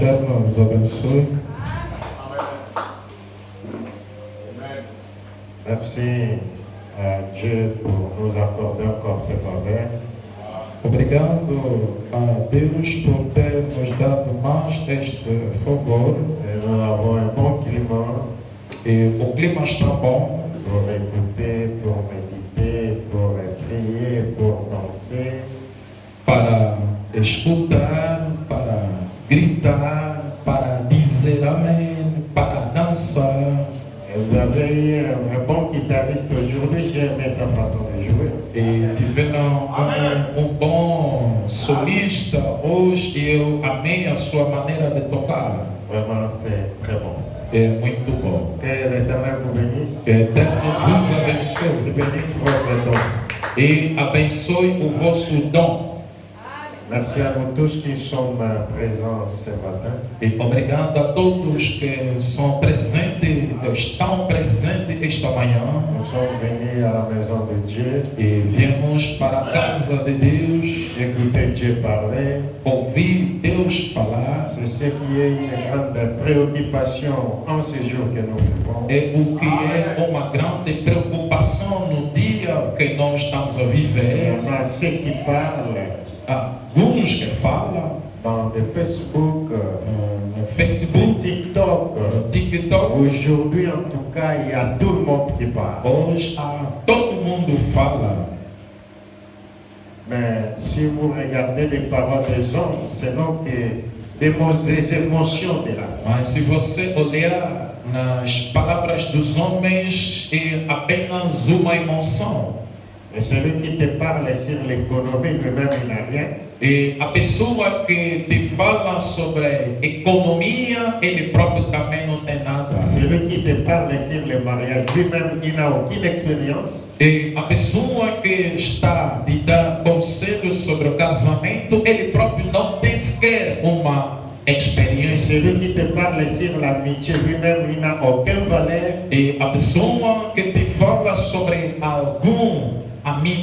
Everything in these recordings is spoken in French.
eterno os abençoe. Merci à Dieu pour nous accorder encore ses faveurs. Obrigado a Deus por ter nos dado mais este favor. Et nous avons un bon climat E o clima está bom pour écouter, pour méditer, pour prier, pour danser. para escutar, para gritar, para dizer amém, para dançar. Et vous avez eu un bon guitariste aujourd'hui, j'ai aimé sa façon de jouer. E tiveram um bom solista hoje e eu amei a sua maneira de tocar. Vraiment, c'est très bon. É muito bom. Que l'Éternel vous bénisse. Que o Eterno vos abençoe Il bénisse votre don. e abençoe o vosso dom. Merci à nous tous qui sommes présents ce matin. E obrigado a todos que são presentes, estão presentes esta manhã. Nous sommes venus à la maison de Dieu, E viemos para a casa de Deus, écouter Dieu parler. ouvir Deus falar. C'est ce qui est une grande préoccupation en ce jour que nous vivons. É o que é uma grande preocupação no dia que nós estamos a Il y viver. en a ceux qui parlent Alguns que falam dans des Facebook, no Facebook, TikTok. no TikTok. Aujourd'hui, en tout cas, il y a tout le monde qui parle. Hoje todo mundo fala. Mais si vous regardez les paroles des hommes, ce n'est que des émotions de la vie. Mas se você olhar nas palavras dos homens, é apenas uma emoção. Et celui qui te parle sur l'économie, lui-même, il n'a rien. E a pessoa que te fala sobre economia, ele próprio também não tem nada. Celui qui te parle sur le mariage, lui-même, il n'a aucune expérience. E a pessoa que está te dando conselhos sobre o casamento, ele próprio não tem sequer uma experiência. Celui qui te parle sur l'amitié, lui-même, il n'a aucune valeur. E a pessoa que te fala sobre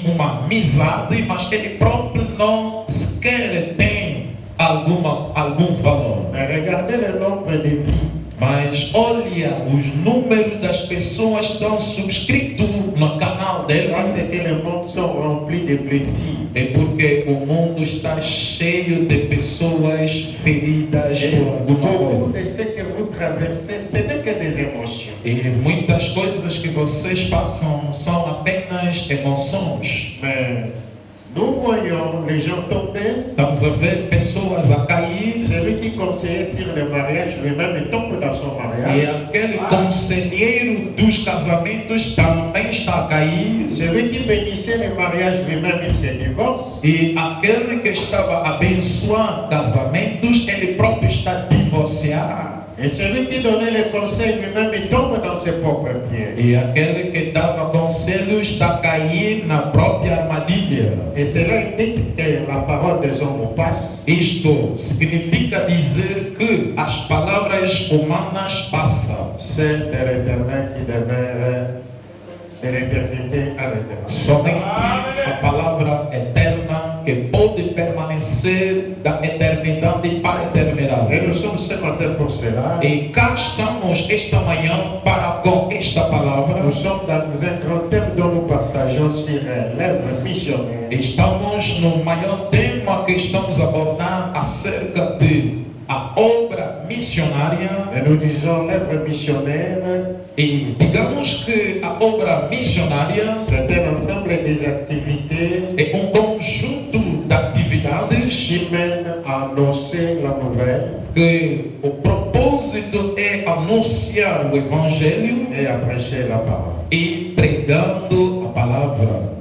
uma amizade, mas ele próprio não sequer tem algum valor. Mais regardez le nombre de vies. Mas olha os números das pessoas que estão subscritos no canal dele. Parce que le monde sont remplis de blessures. É porque o mundo está cheio de pessoas feridas por alguma Beaucoup coisa. de ce que vous traversez, ce n'est que des émotions. E muitas coisas que vocês passam são apenas emoções. Mais nous voyons les gens tomber. Estamos a ver pessoas a cair. Celui qui conseillait sur le mariage, lui-même, il tombe dans son E mariage. aquele conselheiro dos casamentos também está a cair. Celui qui bénissait le mariage, lui-même, il se divorce. E aquele que estava abençoando casamentos, ele próprio está divorciado. Et celui qui donnait les conseils, lui-même, il tombe dans ses propres pieds. E aquele que dava conselhos está a cair na própria armadilha. Et cela indique que la parole des hommes passe. Isto significa dizer que as palavras humanas passam. Celle de l'Éternel qui demeure de l'éternité à l'éternité. Somente a palavra eterna que pode permanecer da eternidade para a eternidade. Et nous sommes ce matin pour cela. E cá estamos esta manhã para com esta palavra. Nous sommes dans un grand thème dont nous partageons sur l'œuvre missionnaire. Estamos no maior tema que estamos abordando acerca de a obra missionária. Et nous disons l'œuvre missionnaire, E digamos que a obra missionária c'est un ensemble des activités é conjunto de atividades qui mènent à annoncer la nouvelle que o propósito é anunciar o evangelho et à prêcher la parole. e pregando a palavra.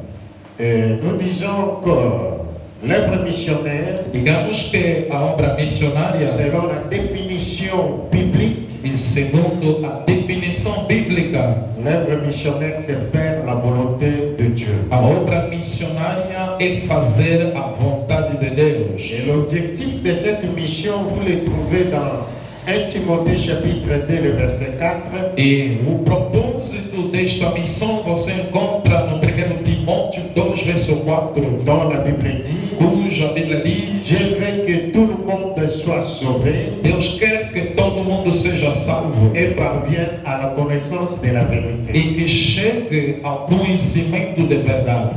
Et nous disons que l'œuvre missionnaire, Digamos que a obra missionária, selon la définition biblique, e segundo a definição bíblica, l'œuvre missionnaire, c'est faire la volonté de Dieu. a obra missionária é fazer a vontade de Deus. Et l'objectif de cette mission, vous le trouvez dans 1 Timothée chapitre 2, le verset 4. E o propósito desta missão você encontra no 1 Timóteo 2, verso 4, Dont la Bible dit, cuja Bíblia diz: je veux que tout le monde soit sauvés Deus quer que todo mundo seja salvo et parviennent à la connaissance de la vérité. e que chegue ao conhecimento de verdade.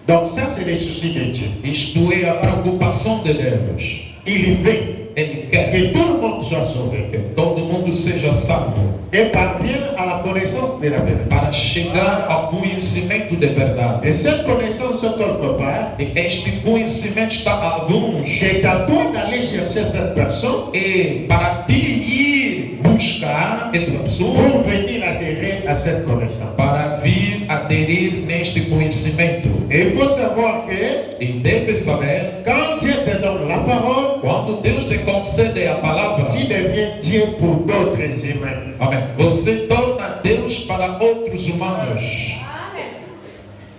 Donc ça, c'est les soucis de Dieu. Isto é a preocupação de Deus. Il veut Ele quer que tout le monde soit sauvé que todo mundo seja salvo et parvienne à la connaissance de la vérité. para chegar ao conhecimento de verdade. Et cette connaissance, quelque part, E este conhecimento está a alguns c'est à toi d'aller chercher cette personne e para ti ir buscar essa pessoa pour venir adhérer à cette connaissance. para vir aderir neste conhecimento. Et il faut savoir que E deve saber, quand Dieu te donne la parole, quando Deus te concede a palavra, tu deviens Dieu pour d'autres humains. amém, você torna Deus para outros humanos.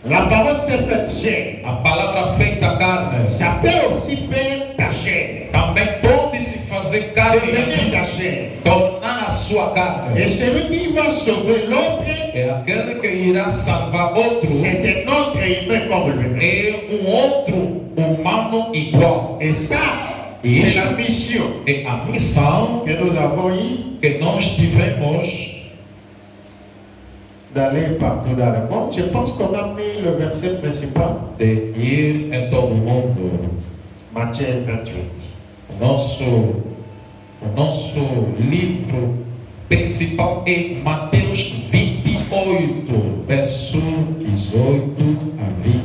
La parole s'est faite chair. A palavra feita carne Ça peut aussi faire ta chair. também pode se fazer carne, Devenir ta chair. tornar a sua carne. Et celui qui va sauver l'autre, É aquele que irá salvar outro. c'est un autre humain comme lui-même. É outro humano igual. Et ça, Et c'est la mission É a missão que nous avons eue que nós tivemos d'aller partout dans le monde. Je pense qu'on a mis le verset principal, de ir em todo o mundo. Matthieu 28. O nosso livro principal é Mateus 28, verso 18 a 20.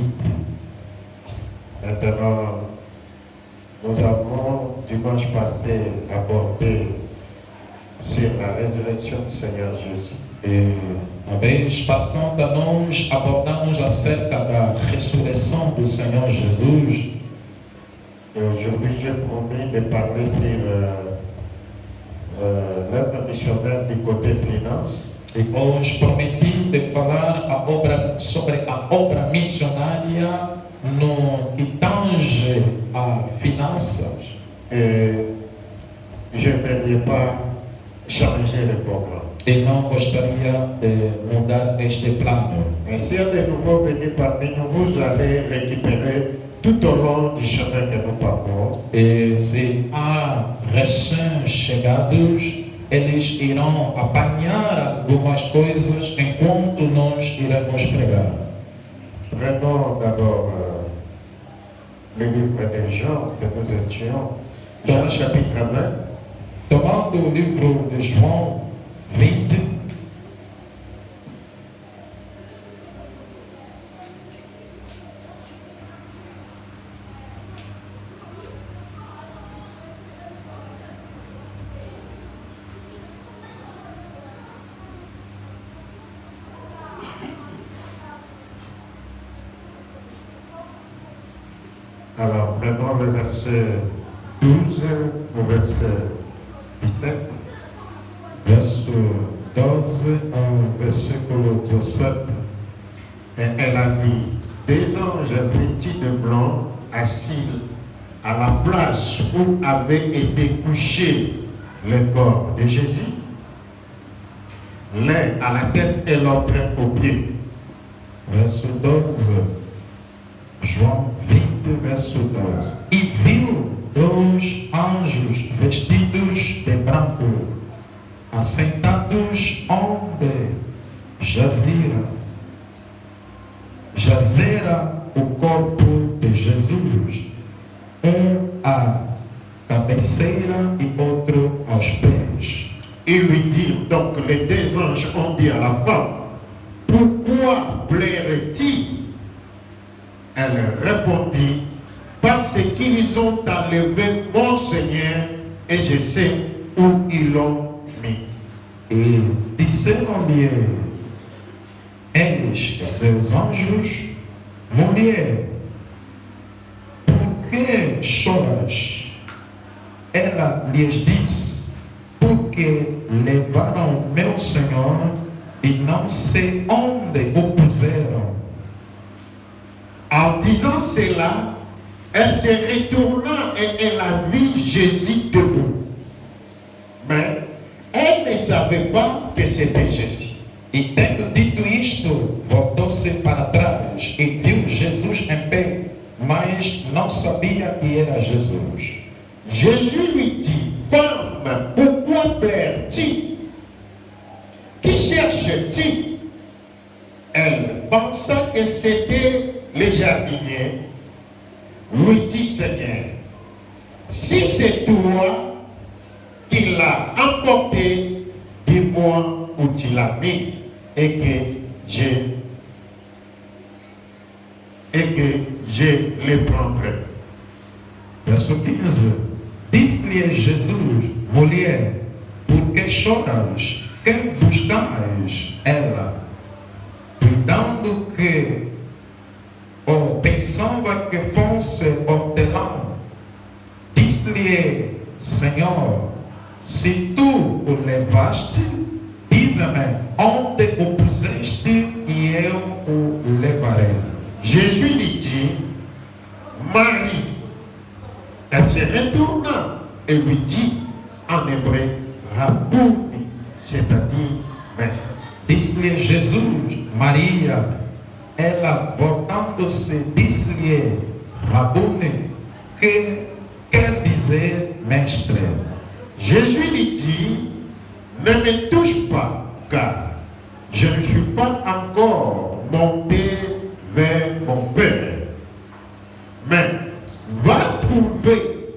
Maintenant, nous avons dimanche passé abordé sur la résurrection du Seigneur Jésus. E a vez passada nós abordamos acerca da ressurreição do Senhor Jesus. Et aujourd'hui, j'ai promis de parler sur l'œuvre missionnaire du côté finance. E hoje prometi de falar sobre a obra missionária no que tange a finanças. Et je n'aimerais pas changer le programme. E não gostaria de mudar este plano. Et s'il y a de nouveaux venus parmi nous, vous allez récupérer tout au long du chemin que nous parcourons. E se há recém-chegados, eles irão apanhar algumas coisas enquanto nós iremos pregar. Prenons d'abord le livre de Jean que nous étions, Jean chapitre 20. Tomando o livro de João 20, Alors, prenons le verset 12 au verset 17. verso 12 ao versículo 17. Et elle a vu des anges vêtus de blanc assis à la place où avait été couché le corps de Jésus, l'un à la tête et l'autre aux pieds. Verso 12, João 20, verso 12. E viu dois anjos vestidos de branco, assentados onde jazera o corpo de Jesus, à cabeceira e outro aos pés. Ils lui dirent, donc les deux anges ont dit à la femme, pourquoi plairait-il? Elle répondit, parce qu'ils ont enlevé mon Seigneur et je sais où ils l'ont mis. E disseram-lhe eles, quer dizer, os anjos, mulher, por que choras? Ela lhes disse, porque levaram meu Senhor e não sei onde o puseram. En disant cela, elle se retourna et elle a vu Jésus debout. Mais elle ne savait pas que c'était Jésus. E tendo dito isto, voltou-se para trás e viu Jesus em pé, mas não sabia que era Jesus. Jésus lui pourquoi pleures-tu? Qui cherches-tu? Elle pensa que c'était les jardiniers. Lui dit Seigneur, si c'est toi qui l'as emporté, dis-moi où tu l'as mis et que je le prendrai. Verso 15. Disse-lhe Jesus, mulher, por que choras? Quem buscais? Ela, cuidando que, pensava que fosse hortelão, disse-lhe, Senhor, se tu o levaste, dize-me onde o puseste e eu o levarei. Jésus lui dit, Marie. Elle se retourna et lui dit en hébreu, Rabouni, c'est-à-dire maître. Disse-lhe Jesus, Maria. Ela, voltando-se, disse-lhe, Rabuni, que quer dizer mestre. Jésus lui dit, ne me touche pas, car je ne suis pas encore monté vers mon Père. Mais va trouver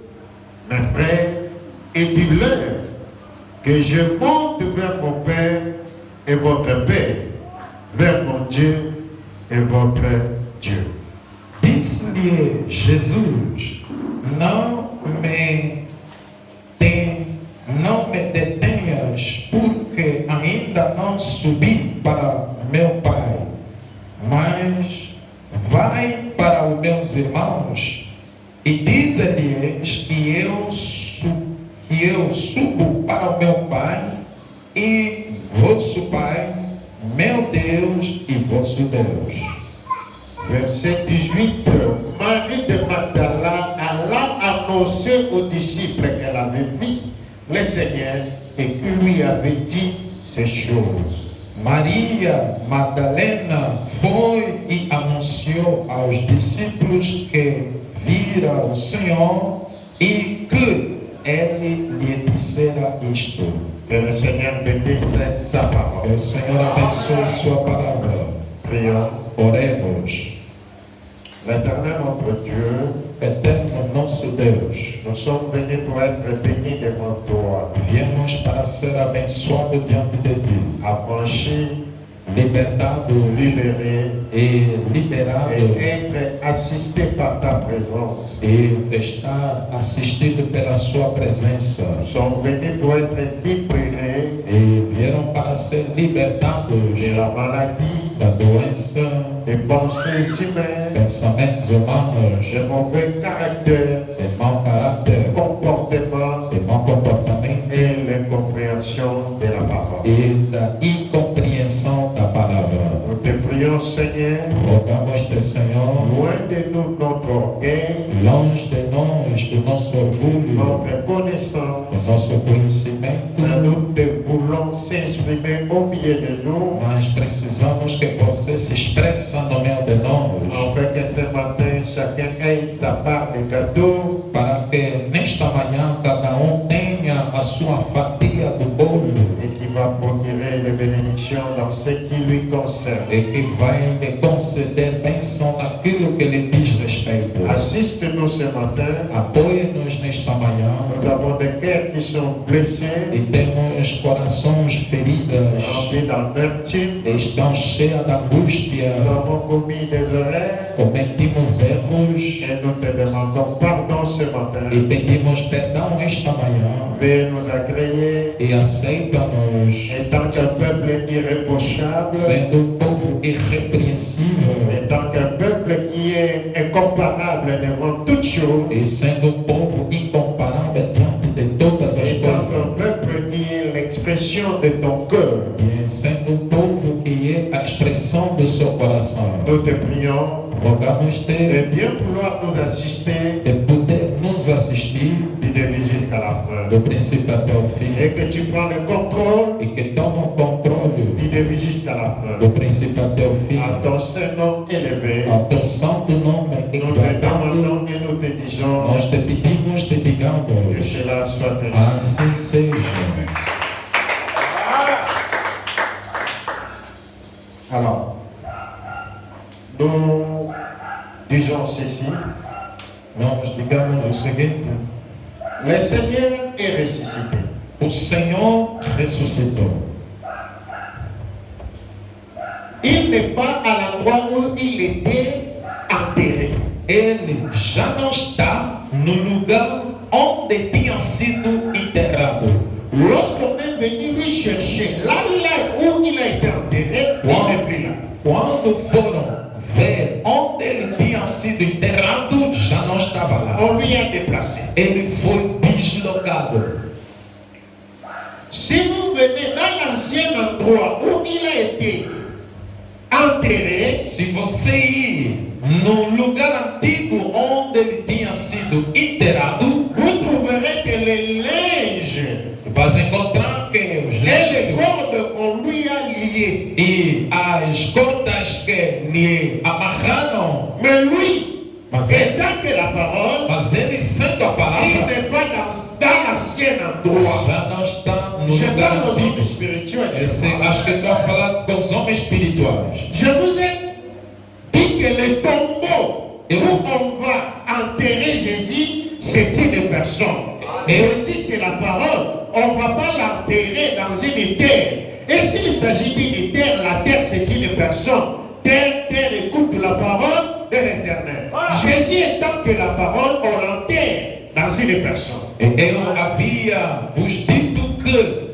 mes frères et dis-leur que je monte vers mon Père et votre Père, vers mon Dieu et votre Dieu. Disse-lhe Jesus, não me detenhas, porque ainda não subi para meu Pai, mas vai para os meus irmãos e dize-lhes que eu subo para o meu Pai e vosso Pai, meu Deus e vosso Deus. Verset 18. Marie de Magdala alla annoncer aux disciples qu'elle avait vu le Seigneur et qu'il lui avait dit ces choses. Maria Madalena foi e anunciou aos discípulos que vira o Senhor e que ele lhe dissera isto. Que le Seigneur bénisse sa parole. Que o Senhor abençoe sua palavra. Prions. Oremos. L'Éternel notre Dieu, Eterno nosso Deus, nous sommes venus pour être bénis devant toi, viemos para ser abençoados diante de ti, affranchis, libertados libérés e liberados et être assistés par ta présence. e estar assistido pela sua presença. Nous sommes venus pour être libérés E vieram para ser libertados de la maladie, da doença, des pensées humaines, pensamentos humanos, de mauvais caractère, de mau caráter, comportement de mau comportamento et l'incompréhension de la parole. e da incompreensão da palavra. Nous te prions, Seigneur, Rogamos-te, Senhor, loin de nous notre orgueil, longe de nós o nosso orgulho, notre o connaissance, nosso conhecimento, mais nous te voulons s'exprimer au milieu de nous, mas precisamos que você se expressa no meio de nós, afin que ce matin chacun ait sa part de gâteau, para que nesta manhã cada tenha a sua fatia do bolo et qui va procurer les bénédictions dans ce qui lui concerne. e que vai lhe conceder bênção naquilo que lhe diz respeito. Assiste-nous ce matin. Apoie-nos nesta manhã. Nous avons des cœurs qui sont blessés, E temos corações feridas, remplis d'amertume. estão cheias de angústia, Nous avons commis des erreurs cometimos erros et nous te demandons pardon ce matin. e pedimos perdão esta manhã Veuillez nous agréer e aceita-nos étant qu'un peuple irréprochable, sendo povo irrepreensível étant qu'un peuple qui est incomparable devant toutes choses, e sendo povo incomparável diante de todas as étant coisas. un peuple qui est l'expression de ton cœur. E sendo povo que é a expressão do seu coração. Nous te prions Rogamos-te de bien vouloir nous assister de poder nos assistir du début jusqu'à la fin. do princípio até o fim, Et que tu prends le contrôle e que toma o controle du début jusqu'à la do fin. princípio até o fim, À ton Saint-Nom élevé, a teu santo nome nous te exaltado, demandons et nous te disons nós te pedimos, te que digamos, cela soit ainsi. assim seja. Alors, nous disons ceci. Nós digamos o seguinte: Le Seigneur est ressuscité. o Senhor ressuscitou. Il n'est pas à l'endroit où il était enterré. Ele já não está no lugar onde tinha sido enterrado. Lorsqu'on est venu lui chercher, là où il a été enterré, il n'est plus là. Quando foram ver onde ele tinha sido enterrado, já não estava lá. On lui a déplacé. Ele foi deslocado. Si vous venez dans l'ancien endroit où il a été enterré, Se você ir no lugar antigo onde ele tinha sido enterrado, vous trouverez que les linges vai encontrar que os et les lenços cordes qu'on lui a liés. e as cordas que lhe amarraram, Mais lui, mas étant que la parole, ele sendo a il palavra, n'est pas dans l'ancien endroit. já não está no Je lugar parle aux hommes antigo. spirituels. Acho que estou a falar com os homens espirituais. Je vous ai dit que le tombeau Et où vous- on va enterrer Jésus, c'est une personne. Et- Jésus, c'est la parole. On ne va pas l'enterrer dans une terre. Et s'il s'agit d'une terre, la terre, c'est une personne. Terre, écoute la parole de l'Éternel. Jésus étant que la parole, on l'enterre dans une personne. Eu havia vos dito que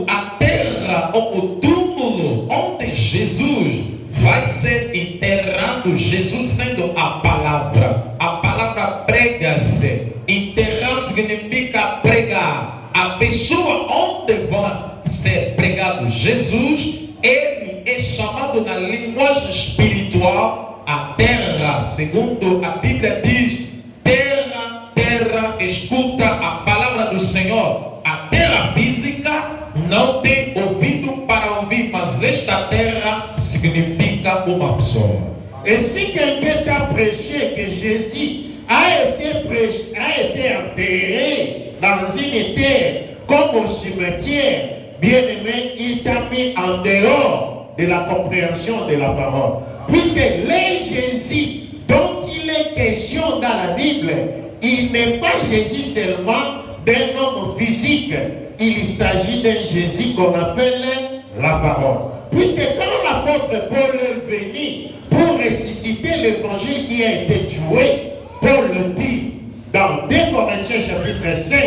a terra ou o túmulo onde Jesus vai ser enterrado, Jesus sendo a palavra. A palavra prega-se. Enterrar significa pregar. A pessoa onde vai ser pregado Jesus, ele é chamado na linguagem espiritual a terra, segundo a Bíblia diz, terra, terra, escuta a palavra do Senhor. A terra física não tem ouvido para ouvir, mas esta terra significa uma pessoa. Et si quelqu'un t'a prêché que Jésus a été enterré dans une terre comme au cimetière, bien aimé, il t'a mis en dehors de la compréhension de la parole. Puisque les Jésus dont il est question dans la Bible, il n'est pas Jésus seulement d'un homme physique, il s'agit d'un Jésus qu'on appelle la parole. Puisque quand l'apôtre Paul est venu pour ressusciter l'évangile qui a été tué, Paul le dit dans 2 Corinthiens chapitre 5,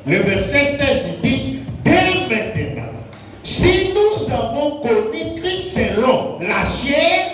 le verset 16, il dit, dès maintenant, si nous avons connu Christ selon la chair,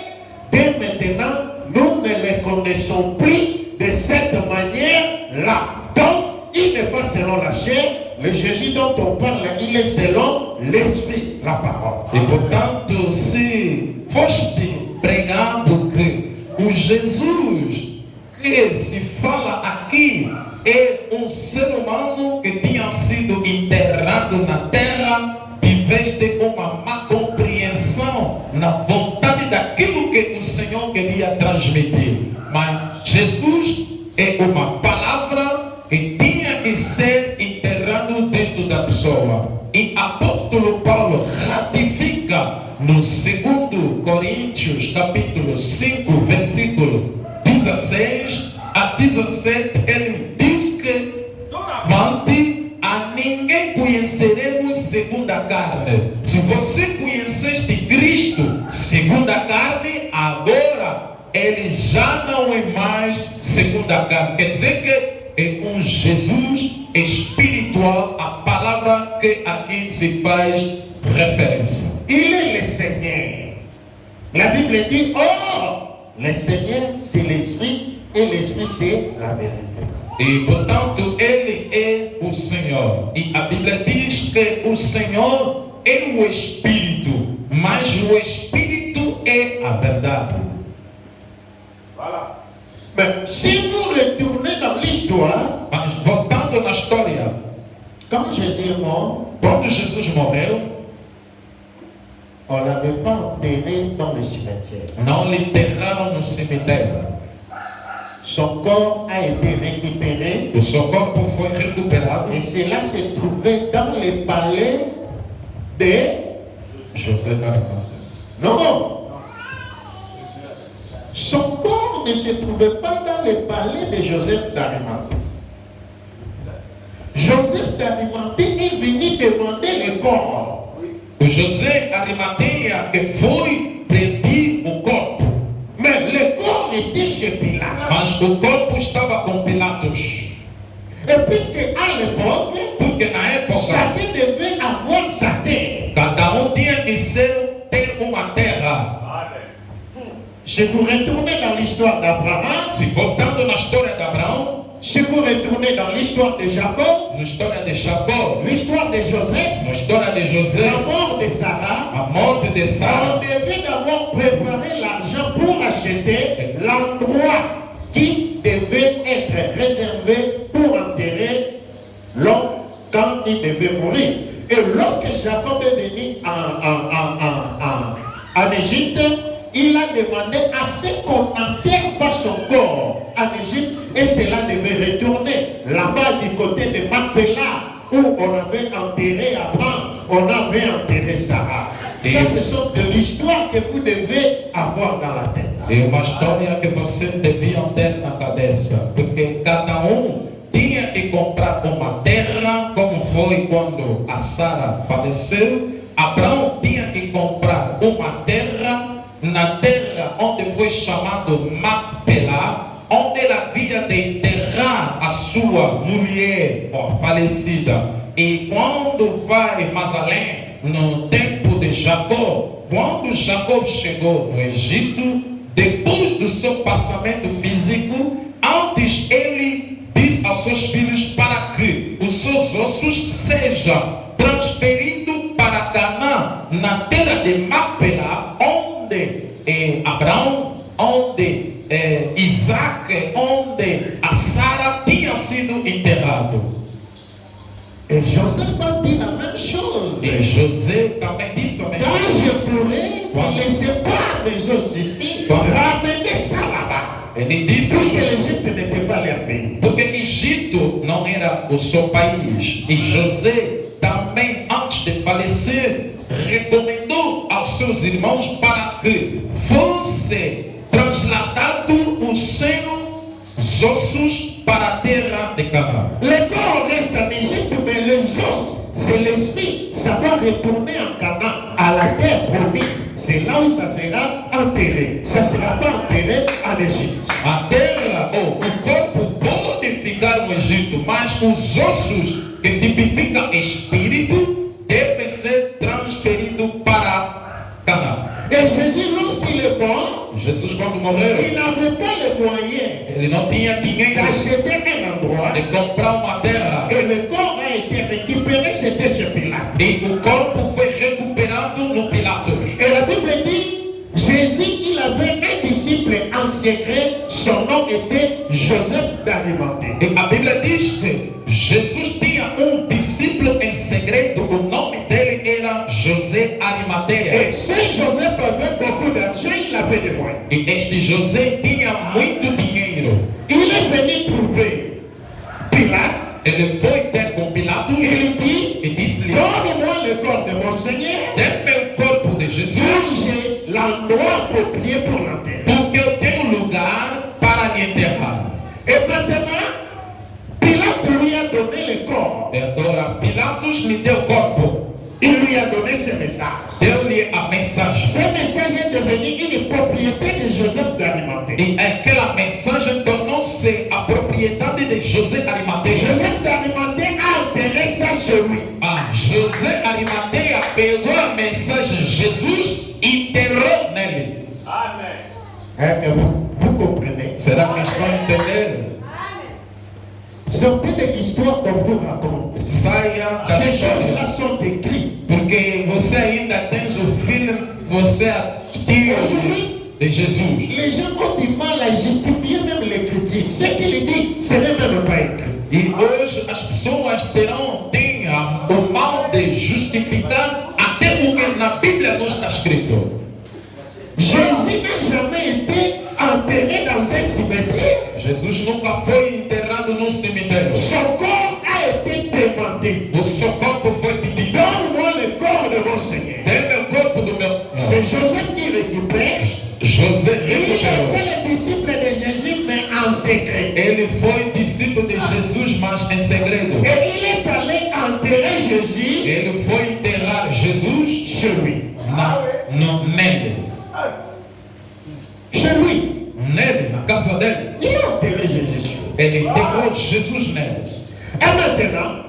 dès maintenant, nous ne les connaissons plus de cette manière-là. Donc, il n'est pas selon la chair, le Jésus dont on parle, il est selon l'esprit, la parole. E portanto, se foste pregado que o Jesus que se fala aqui é um ser humano que tinha sido enterrado na terra, tiveste uma má compreensão na vontade daquilo que o Senhor queria transmitir. Mas Jesus é uma palavra que tinha que ser enterrado dentro da pessoa. E apóstolo Paulo ratifica no 2 Coríntios capítulo 5, versículo 16 a 17, ele diz que doravante a ninguém conheceremos segundo a carne. Se você conheceste Cristo segundo a carne, agora ele já não é mais segundo a carne. Quer dizer que é um Jesus espiritual, a palavra que aqui se faz referência. Il est le Seigneur. La Bible dit, oh, le Seigneur c'est l'Esprit et l'Esprit c'est la vérité. E portanto ele é o Senhor. E a Bíblia diz que o Senhor é o Espírito, mas o Espírito é a verdade. Voilà. Mais si vous retournez dans l'histoire, Mas voltando na história, Quand Jésus est mort, quando Jesus morreu, on ne l'avait pas enterré dans le cimetière. não lhe enterraram no cemitério. Son corps a été récupéré O seu corpo foi recuperado. et cela se trouvait dans le palais de... José d'Arimathée. Non. Son corps ne se trouvait pas dans le palais de Joseph d'Arimathée. Joseph d'Arimathée est venu demander le corps. O José Arimateia que foi pedir o corpo. Mais le corps était chez Pilate. Mas o corpo estava com Pilatos. Et puisque à l'époque, Porque na época, chacun devait avoir sa terre. cada tinha que ter uma terra. Si vous retournez dans l'histoire d'Abraham, Se voltando na história de Abraão, si vous retournez dans l'histoire de Jacob, na história de Jacó, l'histoire de Joseph, na história de José, la mort de Sarah, a morte de on Sara, devait d'abord préparer l'argent pour acheter l'endroit qui devait être réservé pour enterrer l'homme quand il devait mourir. Et lorsque Jacob est venu en Égypte, il a demandé à ce qu'on n'enterre pas son corps en Égypte et cela devait retourner là-bas du côté de Macpéla où on avait enterré Abraham, on avait enterré Sarah. Ça, ce sont de l'histoire que vous devez avoir dans la tête. é uma história que você devia ter na cabeça, porque cada tinha que comprar uma terra, como foi quando a Sara faleceu. Abraão tinha que comprar uma terra na terra onde foi chamado Macpelá, onde ele havia de enterrar a sua mulher falecida. E quando vai mais além, no tempo de Jacó, quando Jacó chegou no Egito, depois do seu passamento físico, antes ele disse aos seus filhos para que os seus ossos sejam transferidos para Canaã, na terra de Macpelá, onde Abraão, onde Isaac, onde a Sara tinha sido enterrado. Et Joseph a dit la même chose. E José também disse a mesma Quand coisa. je pourrais ne laisser pas mes os ici, ramener ça là-bas. Ele disse Puisque l'Égypte n'était pas leur pays. porque Egito não era o seu país. E José também, antes de falecer, recomendou aos seus irmãos para que fosse trasladado os seus ossos para a terra de Canaã. Le corps reste en Égypte, mais les os, c'est l'esprit. Ça doit retourner en Canaan, à la terre promise. C'est là où ça sera enterré. Ça ne sera pas enterré en Égypte. A terra, ou o corpo pode ficar no Egito, mas os ossos que tipificam espírito devem ser transferidos para Canaã. Et Jésus, lorsqu'il est mort, Jesus, quando morreu, il n'avait pas les moyens ele não tinha dinheiro d'acheter un endroit. de comprar uma terra. Et le corps a été récupéré, c'était chez Pilate. E o corpo foi recuperado no Pilatos. Et la Bible dit, Jésus, il avait un disciple en secret, son nom était Joseph d'Arimathée. E a Bíblia diz que Jesus tinha discípulo em segredo, o nome dele era José Arimateia. Et si Joseph avait beaucoup d'argent, il avait des moyens. E este José tinha muito dinheiro. Il est venu trouver Pilate. Ele foi ter com Pilatos Il dit, e disse-lhe: donne-moi le corps de mon Seigneur, dê-me o corpo de Jesus, car j'ai l'endroit approprié pour l'enterrer. porque eu tenho lugar para lhe enterrar. Et maintenant, Pilate lui a donné le corps. E agora Pilatos lhe deu o corpo, Il lui a donné ce message. deu-lhe a mensagem. Ce message est devenu une propriété de Joseph d'Arimathée. E aquela mensagem tornou-se a propriedade de José Arimateia. Joseph d'Arimathée a enterré ça chez lui. José Arimateia pegou a mensagem Jesus e enterrou nele. Vous comprenez? Será que estão entendendo? Sortez de l'histoire qu'on vous raconte. Saia da Ces história. choses-là sont écrites. Porque você ainda tem o filme, você assistiu de Jesus. Les gens ont du mal à justifier même les critiques. Ce qu'il dit, ce n'est même pas écrit. E hoje as pessoas têm pode justificar até o que na Bíblia não está escrito. Jésus n'a jamais été enterré dans un cimetière. Jesus nunca foi enterrado no cemitério. Son corps a été demandé. O seu corpo foi pedido. Donne-moi le corps de mon Seigneur. Dê-me o corpo do meu C'est Senhor. Joseph qui récupère. José Il recuperou. était le disciple de Jésus, mais en secret. Ele foi discípulo de Jesus, mas em segredo. Et il est allé enterrer Jésus Ele foi enterrar Jesus chez lui. nele. Chez lui. Nele, na casa dele. Il a enterré Jésus chez lui. Ele enterrou Jesus nele. Et maintenant,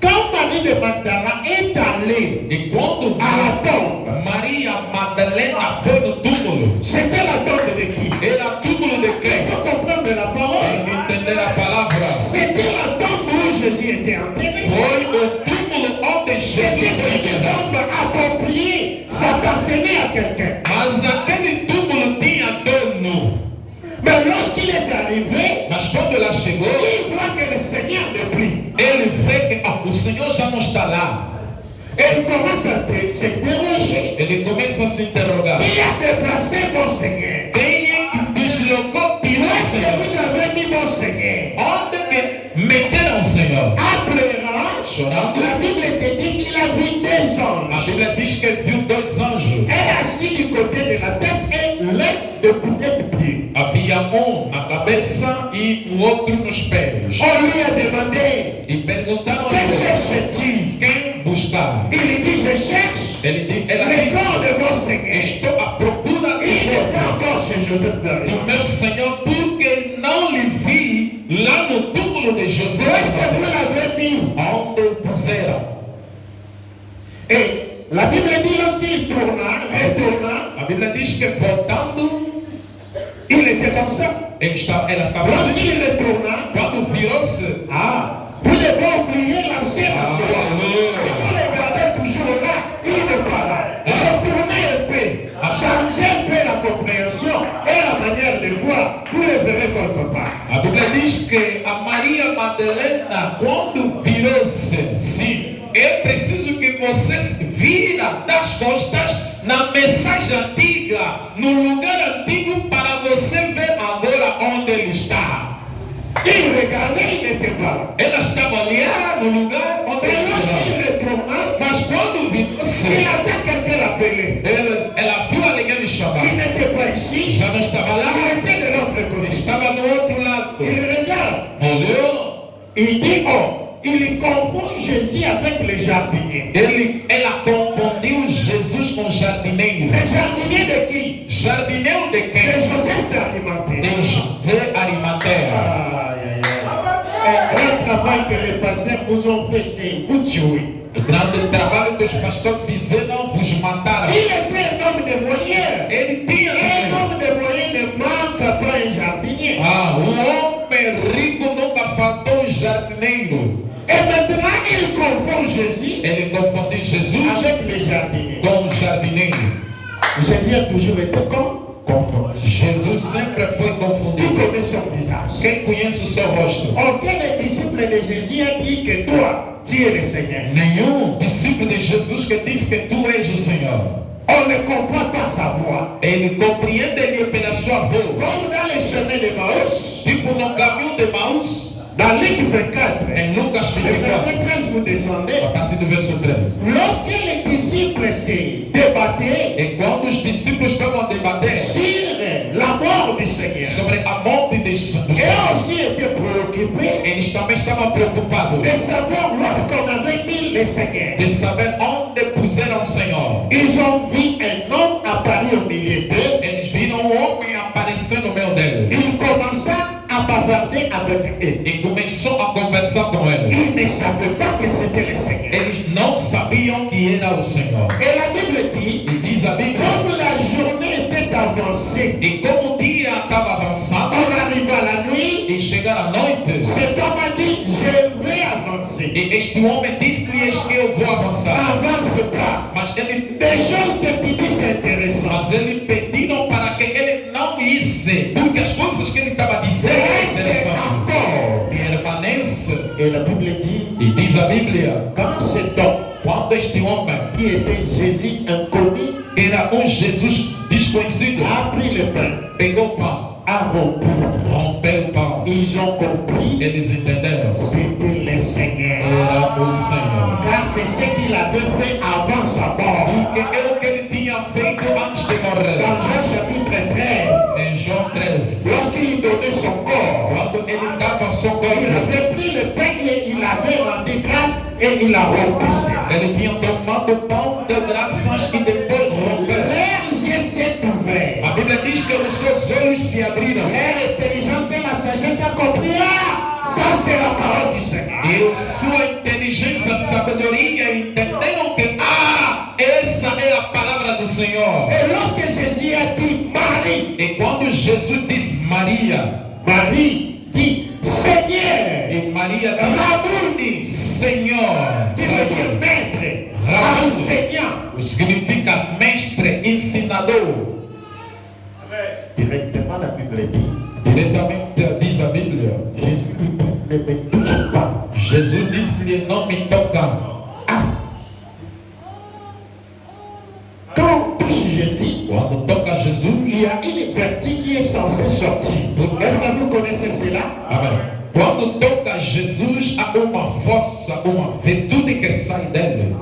quand Marie de Magdala est allée E quando à la tombe, Maria Madalena foi no túmulo, c'était la tombe de qui? era túmulo de Il quem? faut comprendre la Tem parole. que entender a palavra. C'était la tombe où Jésus était enterré. Foi o túmulo onde Jesus C'était foi une enterrado. tombe appropriée. Ça appartenait à quelqu'un. Mas aquele túmulo tinha dono. Mais lorsqu'il est arrivé, Mas quando ela chegou, il voit que le Seigneur n'est plus. ele vê que o Senhor já não está lá. Et il commence à s'interroger. Ele começa a se interrogar. Qui a déplacé mon Seigneur? Quem é que deslocou, tirou Où o est-ce que Senhor? vous avez mis mon Seigneur? Onde que meteram o Senhor? En pleurant, Chorando. la Bible te dit qu'il a vu deux A anges. Bíblia diz que viu dois anjos. Un assis du côté de la tête et l'un de côté du pied. Havia um na cabeça e o outro nos pés. On lui a demandé, E perguntaram a que ele, cherches-tu? quem buscar? Il dit, je cherche Ela le corps disse, de mon Seigneur. estou à procura Il n'est pas do encore chez Joseph d'Arimathie. do meu Senhor, porque não lhe vi lá no túmulo de José. Où est-ce que vous l'avez mis? Onde o puseram? Et la Bible dit, lorsqu'il retourna, A Bíblia diz que voltando, il était comme ça. ela estava assim. Lorsqu'il retourna, Quando virou-se, vous devez oublier l'ancien endroit. Alléluia. Si vous regardez toujours là, il n'est pas là. Retournez un peu, changez un peu la compréhension et la manière de voir, vous le verrez quelque part. a Bíblia diz que a Maria Madalena, quando virou-se, sim, é preciso que você vira das costas na mensagem antiga, no lugar antigo, para você ver agora onde ele está. Il regardait, il n'était pas là. Ela estava ali no lugar onde Et ele lorsqu'il estava. retourna, Mas quando il virou-se, a dit quelqu'un l'appelait. ela viu alguém lhe chamar. Il n'était pas ici, Já não estava lá, il était de l'autre côté. estava no outro lado. Il regarde, Olhou. il dit, oh, il confond Jésus avec les jardiniers. Ela confundiu Jesus com jardineiro. Les jardiniers de qui? Jardineiro de De quem? Joseph d'Arimathée. De José Arimateia. Aïe, aïe, aïe. Un grand travail que les pasteurs vous ont fait, c'est vous tuer. O grande trabalho que os pastores fizeram, vos mataram. Il était un homme de moyens. Ele tinha. Un homme de moyens ne manque pas un jardinier. Homem rico nunca faltou um jardineiro. Et maintenant, il confond Jésus Ele confundiu Jesus avec les jardiniers. com o jardineiro. Jésus a toujours été confondu. Jesus sempre foi Qui confundido. connaît son visage? Quem conhece o seu rosto? Aucun des disciples de Jésus a dit que toi, tu es le Seigneur. Nenhum discípulo de Jesus que diz que tu és o Senhor. On ne comprend pas sa voix. Ele compreende ele pela sua voz. Comme dans les chemins de Maüs, Tipo no caminho de Maús, dans Luc 24, em Lucas le 24, verset 13, vous descendez. a partir do verso 13. Lorsque les disciples se débattaient E quando os discípulos estavam a debater sur la mort du Seigneur, sobre a morte do et Senhor, aussi étaient préoccupés eles também estavam preocupados de savoir où est-ce qu'on avait mis le Seigneur. de saber onde puseram o Senhor. Ils ont vu un homme apparaître au milieu d'eux. Eles viram um homem aparecer no meio deles. Il commença à bavarder avec eux. E começou a conversar com eles. Ils ne savaient pas que c'était le Seigneur. Eles não sabiam que era o Senhor. Et la Bible dit, E diz a Bíblia, comme la journée était avancée, e como o dia estava avançando, on arrive à la nuit, e chegar à noite, cet homme a dit, je vais avancer. e este homem disse-lhes que eu vou avançar. Avance pas. Mas Des choses que tu dis, c'est intéressant. eles pediram para que ele não isse, porque as coisas que ele estava dizendo é Reste interessante. encore. Permanece, Et la Bible dit, e diz a Bíblia, quand cet homme Quando este homem, qui était Jésus inconnu, era Jesus desconhecido, a pris le pain, pegou o pão, a rompu. rompeu o pão. Ils ont compris, Eles entenderam. c'était le Seigneur. Era o Senhor. Car c'est ce qu'il avait fait avant sa mort. Porque é o que ele tinha feito antes de morrer. Dans Jean chapitre 13, Em João 13, lorsqu'il donnait son corps, quando ele dava seu il corpo, avait pris le pain et il avait rendu grâce et il a rompu ça. ele tinha tomado o pão de graças e depois rompeu. Leurs yeux s'est ouvert. A Bíblia diz que os seus olhos se abriram. Leur intelligence et la sagesse a compris. Ah, ça c'est la parole du Seigneur. E sua inteligência, sabedoria entenderam que essa é a palavra do Senhor. Et lorsque Jésus a dit Marie, E quando Jesus disse Maria, Marie dit Seigneur, e Maria disse Rabouni, Senhor, qui veut dire maître, Rabouni, enseignant. o significa mestre, ensinador. Directement la Bible dit, Diretamente diz a Bíblia. Jésus lui dit, ne me touche pas. Jesus disse-lhe, não me toca. Quand on touche Jésus, Quando toca Jesus, il y a une vertu qui est censée sortir. Est-ce que vous connaissez cela? amém. Quando toca Jesus, há uma força, uma virtude que sai dele.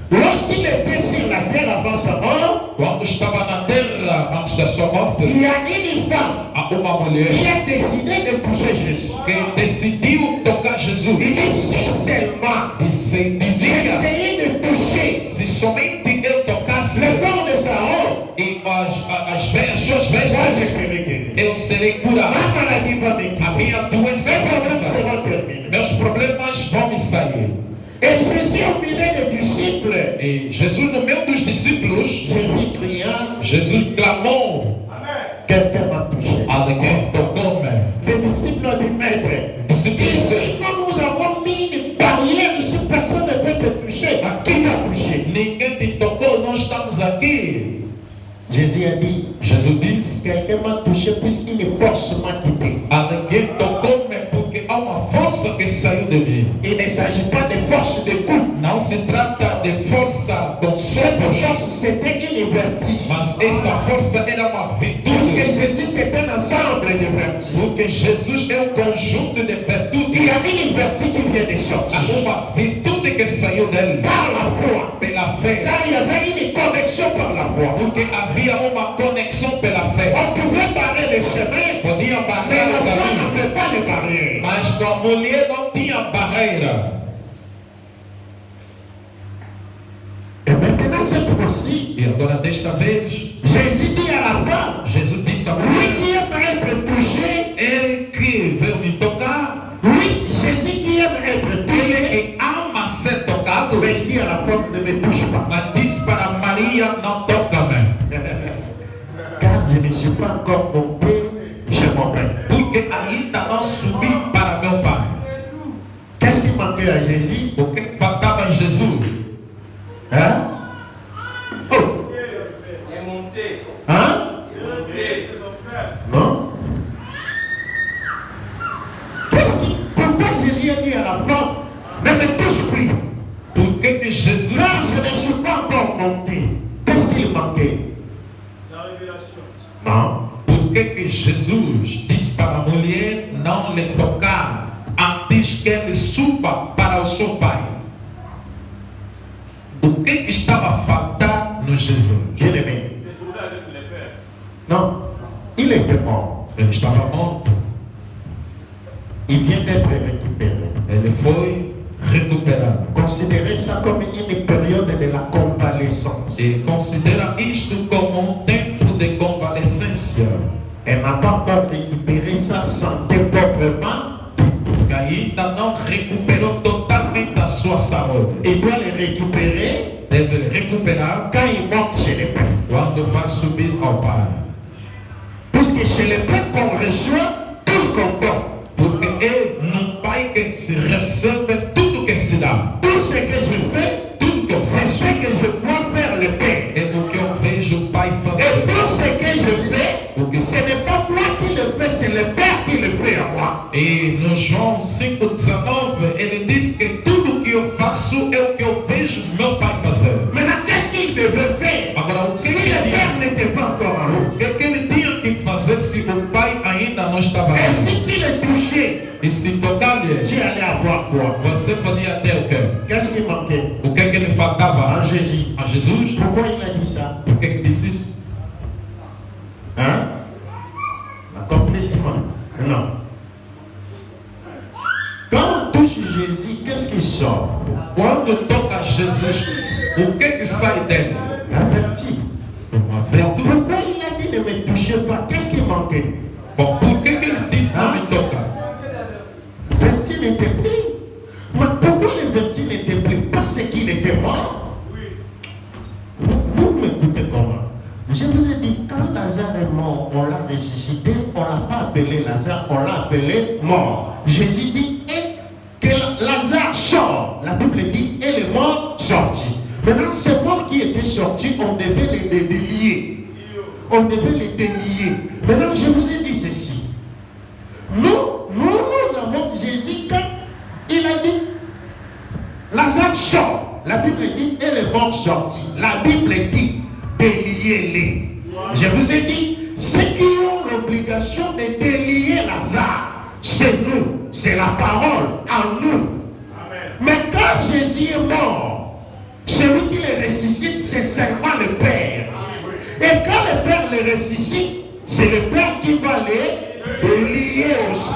Lorsqu'il était sur la terre avant sa mort, Quando estava na terra antes da sua morte, il y a une femme há uma mulher qui a décidé de toucher Jésus. que decidiu tocar Jesus. Il dit si seulement Dizia, j'essayais de toucher se somente eu tocasse le bord de sa robe, e suas moi vestes, je serai guéri. eu serei curado. Ma maladie va me A quitter. minha doença Mes vai me problèmes sair. seront terminés. Meus problemas vão me sair. Et Jésus au milieu des disciples, E Jesus, no meio dos discípulos, Jésus criant, Jesus clamou, quelqu'un m'a touché. alguém tocou-me. Les disciples ont dit, maître, Discípulos ici disseram, nous avons mis une barrière, ici personne ne peut te toucher. Qui t'a touché? ninguém te tocou, nós estamos aqui. Jésus a dit, Jesus disse, quelqu'un m'a touché puisqu'une force m'a quitté. alguém tocou-me porque há uma força que saiu de mim. Il ne s'agit pas de force de coup. Não se trata de força com Cette sopros, force, c'était une vertu. mas essa força era uma Puisque virtude. Jésus, c'est un ensemble de vertus. Porque Jesus é um conjunto de Il virtudes. y a une vertu qui vient de Há sortir. uma virtude que saiu dele Par la foi. pela fé. Car il y avait une connexion par la foi. Porque havia uma conexão pela fé. On pouvait barrer les chemins, Podia mais barrer la o foi caminho, n'avait pas de barrière. mas com a mulher não tinha barreira. Et maintenant, cette fois-ci, E agora, desta vez, Jésus dit à la femme, Jesus disse a lui mulher, qui aime être touché, ele que veio me tocar, lui, Jésus qui aime être touché, ele que ama ser tocado, mais il dit à la femme, ne me touche pas. mas disse para Maria, não toca-me. Car je ne suis pas encore monté chez mon père. Porque ainda não subi para meu pai. Qu'est-ce qui manquait à Jésus? O que faltava em Jesus? Hein? Oh! Hein? Non? Pourquoi Jésus a dit à la femme, ne me touche plus? Por que Jesus Car je ne suis pas encore monté. Qu'est-ce qu'il manquait? Non? Por que Jesus diz para a mulher não lhe tocar antes que ele suba para o seu pai? O que estava a faltar no Jesus? Bien-aimé. Non. Il était mort. Ele estava morto. Il vient d'être récupéré. Ele foi recuperado. Considérez ça comme une période de la convalescence. E considera isto como tempo de convalescência. Elle n'a pas encore récupéré sa santé proprement. Que ainda não recuperou totalmente a sua saúde. Il doit le récupérer Deve recuperar quand il monte chez le Père. quando vai subir ao Pai. Puisque chez le Père qu'on reçoit tout ce qu'on donne. Porque é no Pai que se recebe tudo que se dá. Tout ce que je fais, Tudo que eu c'est faço ce que je vois faire le Père. é o que eu vejo o Pai Et fazer. tout ce que je fais, ce n'est pas moi qui le fais, c'est le Père qui le fait à moi. E no João 5,19 ele diz que tudo que eu eu faço é o que eu vejo meu pai fazer. Maintenant, qu'est-ce qu'il devait faire Agora, o si que le ele père tinha, n'était pas encore en route? o que ele tinha que fazer se o pai ainda não estava Et lá? si tu le touchais, E se tocar-lhe, tu allais avoir quoi? você podia ter o quê? Qu'est-ce qui manquait O que ele faltava en Jésus? a Jesus? Pourquoi il a dit ça? Por que disse isso? Hein? Accomplissement. Non. Quand on touche Jésus, qu'est-ce qui sort? Quando toca Jesus, o que sai dele? L'averti. Uma virtude. Pourquoi il a dit ne me touchez pas? Qu'est-ce qui manquait? Bom, por que ele disse não me toca? L'averti n'était plus. Mais pourquoi l'averti n'était plus? Parce qu'il était mort. Vous m'écoutez comment? Je vous ai dit, quand Lazare est mort, on l'a ressuscité, on ne l'a pas appelé Lazare, on l'a appelé mort. Jésus dit, et que Lazare sort. La Bible dit, et les morts sortis. Maintenant, ces morts qui étaient sortis, on devait les délier. On devait les délier. Maintenant, je vous ai dit ceci. Nous avons Jésus quand il a dit, Lazare sort. La Bible dit, et les morts sortis. La Bible dit, déliez-les. Je vous ai dit, ceux qui ont l'obligation de délier Lazare, c'est nous, c'est la parole en nous. Amen. Mais quand Jésus est mort, celui qui le ressuscite, c'est seulement le Père. Et quand le Père le ressuscite, c'est le Père qui va les délier aussi.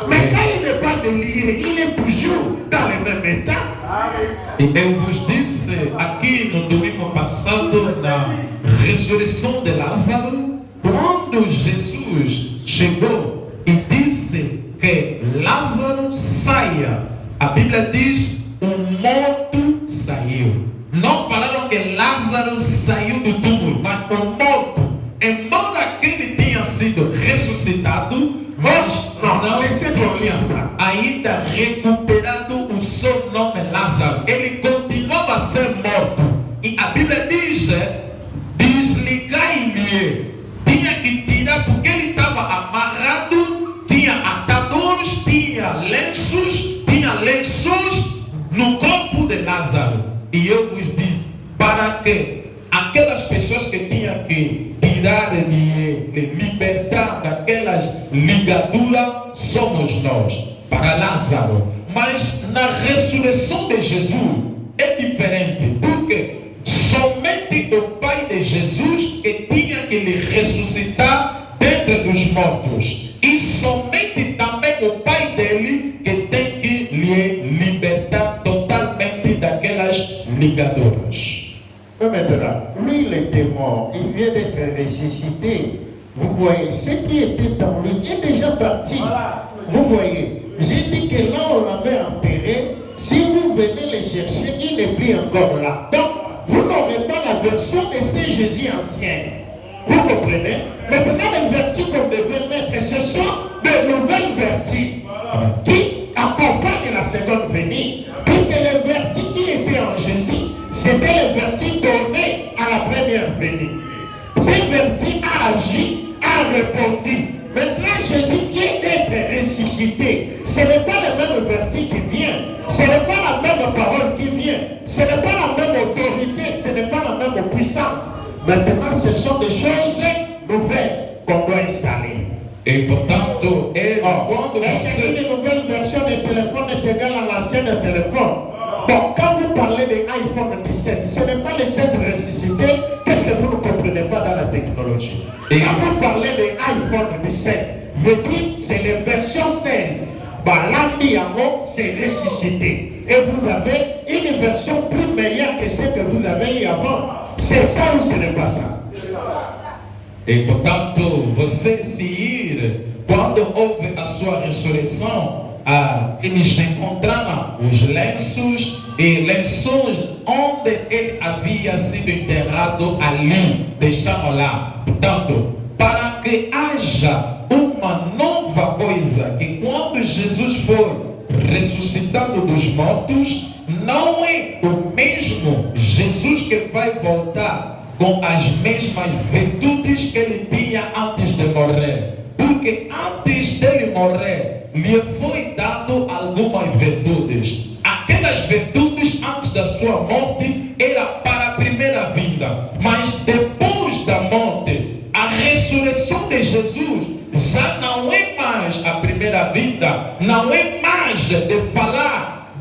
Mais quand il n'est pas délié, il est toujours dans le même état. E eu vos disse aqui no domingo passado, na ressurreição de Lázaro, quando Jesus chegou e disse que Lázaro saia, a Bíblia diz, morto saiu. Não falaram que Lázaro saiu do túmulo, mas o morto, embora aquele tinha sido ressuscitado, mas não tinha ainda recuperado o seu nome Lázaro. Ele continuava a ser morto. E a Bíblia diz, desligai-lhe. Tinha que tirar porque ele estava amarrado, tinha atadores, tinha lenços no corpo de Lázaro. E eu vos disse, para que aquelas pessoas que tinham que tirar e libertar daquelas ligaduras, somos nós, para Lázaro. Mas na ressurreição de Jesus é diferente, porque somente o Pai de Jesus que tinha que lhe ressuscitar dentre dos mortos. E somente também o Pai dele que tem que lhe libertar totalmente daquelas ligaduras. Maintenant, lui il était mort, il vient d'être ressuscité. Vous voyez, ce qui était en lui est déjà parti. Vous voyez, j'ai dit que là on l'avait enterré. Si vous venez le chercher, il n'est plus encore là. Donc, vous n'aurez pas la version de ce Jésus ancien. Vous comprenez? Maintenant, les vertus qu'on devait mettre, ce sont de nouvelles vertus qui accompagnent la seconde venue. Puisque les vertus qui étaient en Jésus, c'était les vertus données à la première venue. Ces vertus a agi, a répondu. Maintenant, Jésus vient d'être ressuscité. Ce n'est pas la même vertu qui vient. Ce n'est pas la même parole qui vient. Ce n'est pas la même autorité. Ce n'est pas la même puissance. Maintenant, ce sont des choses nouvelles qu'on doit installer. Et portanto, est-ce qu'une nouvelle version du téléphone est égale à l'ancienne téléphone? Bon, quand vous parlez de iPhone 17, ce n'est pas les 16 ressuscités. Qu'est-ce que vous ne comprenez pas dans la technologie? Et quand vous parlez de iPhone 17, veut dire c'est les versions 16. L'Ambiamo, c'est ressuscité. Et vous avez une version plus meilleure que celle que vous avez eu avant. C'est ça ou ce n'est pas ça? E portanto, você se ir, quando houve a sua ressurreição, eles encontraram os lenços e lenços onde ele havia sido enterrado ali, deixaram lá. Portanto, para que haja uma nova coisa, que quando Jesus for ressuscitado dos mortos, não é o mesmo Jesus que vai voltar com as mesmas virtudes que ele tinha antes de morrer. Porque antes dele morrer, lhe foi dado algumas virtudes. Aquelas virtudes antes da sua morte era para a primeira vinda. Mas depois da morte, a ressurreição de Jesus já não é mais a primeira vinda, não é mais de falar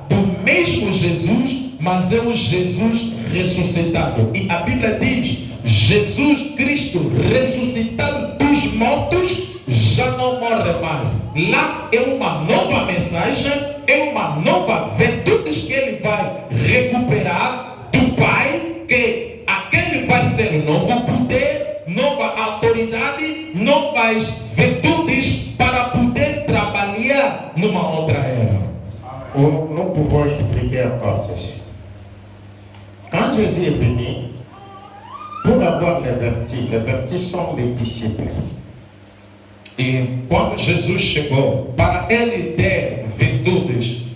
do mesmo Jesus, mas é o Jesus ressuscitado. E a Bíblia diz: Jesus Cristo ressuscitado dos mortos já não morre mais. Lá é uma nova mensagem, é uma nova virtude que ele vai recuperar do Pai, que aquele vai ser novo poder, nova autoridade, novas virtudes para poder trabalhar numa outra era. Nous pouvons expliquer encore ceci. Quand Jésus est venu, pour avoir les vertus sont les disciples. E quando Jesus chegou, para ele ter virtudes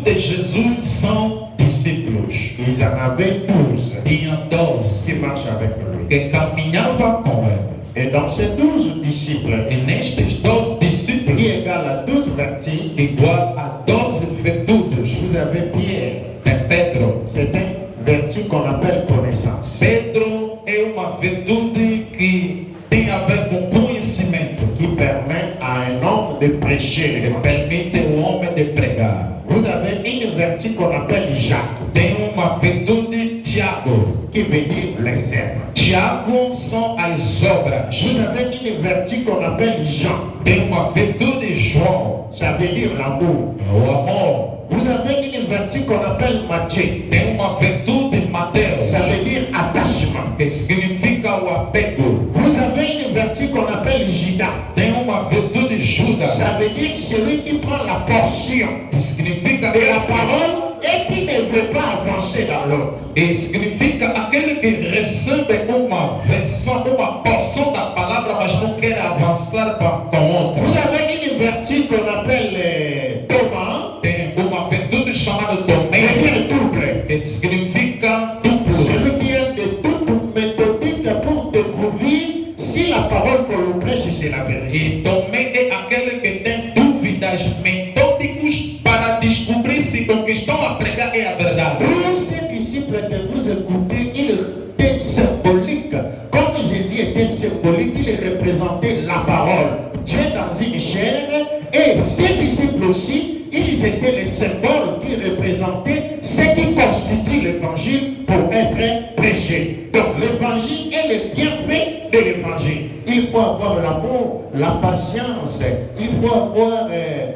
de Jesus são discípulos. Ils en avaient 12 Tinha 12 qui marchent avec lui. que caminhavam com ele. Et dans ces 12 disciples, E nestes 12 discípulos, qui égale à 12 vertus, igual a 12 virtudes, vous avez Pierre. tem Pedro. C'est une vertu qu'on appelle connaissance. Pedro é uma virtude que tem a ver com conhecimento, Qui permet à un homme de prêcher. que permite o homem de pregar. Vous avez une vertu qu'on appelle Jacques, Tem uma virtude, Tiago. qui veut dire les œuvres. Tiago são as obras. Vous avez une vertu qu'on appelle Jean, Tem uma virtude, João, ça veut dire l'amour. o amor. Vous avez une vertu qu'on appelle Matthieu, Tem uma virtude, Mateus, ça veut dire attachement. que significa o apego. Vous avez une vertu qu'on appelle Judas, Tem uma virtude, Judas, ça veut dire celui qui prend la portion que significa de la parole et qui ne veut pas avancer dans l'autre. e significa aquele que recebe uma versão, uma porção da palavra, mas não quer avançar com outra. Vous avez une vertu qu'on appelle Thomas, Tem uma virtude chamada qui veut Tomé, dire double. que significa duplo. Celui qui est de toute méthodique pour découvrir si la parole qu'on lui prêche c'est la vérité. E Tomé é aquele que tem dúvidas metódicos para descobrir se o que estão a pregar é a verdade. Tous ces disciples que vous écoutez, ils étaient symboliques. Comme Jésus était symbolique, il représentait la parole. Dieu dans une chair. Et ces disciples aussi, ils étaient les symboles qui représentaient ce qui constitue l'évangile pour être prêché. Donc l'évangile est le bienfait de l'évangile. Il faut avoir l'amour, la patience, il faut avoir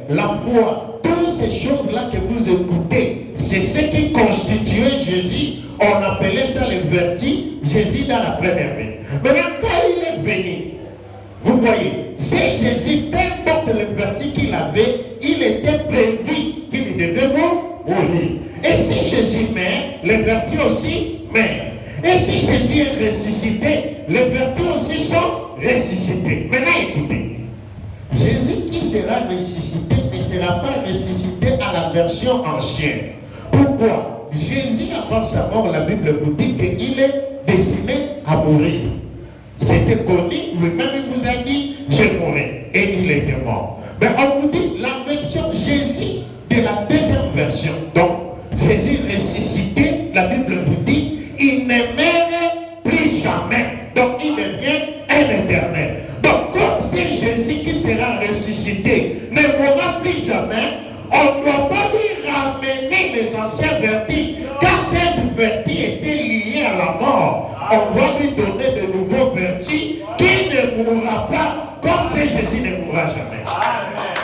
la foi. Toutes ces choses-là que vous écoutez, c'est ce qui constituait Jésus. On appelait ça les vertus, Jésus dans la première vie. Maintenant, quand il est venu, vous voyez, c'est Jésus, peu importe les vertus qu'il avait, il était prévu qu'il devait mourir. Et si Jésus meurt, les vertus aussi meurent. Et si Jésus est ressuscité, les vertus aussi sont ressuscitées. Maintenant, écoutez. Jésus qui sera ressuscité ne sera pas ressuscité à la version ancienne. Pourquoi? Jésus, avant sa mort, la Bible vous dit qu'il est destiné à mourir. C'était connu, lui-même il vous a dit, je mourrai. Et il était mort. Mais on vous dit la version Jésus de la deuxième version. Donc, Jésus ressuscité, la Bible vous dit, il ne meurt plus jamais. Donc, il devient un éternel. Donc, comme c'est Jésus qui sera ressuscité, ne mourra plus jamais, on ne doit pas lui ramener les anciens vertus, car ces vertus étaient liées à la mort. On doit lui donner de nouveaux vertus qui ne mourra pas, comme c'est Jésus ne mourra jamais.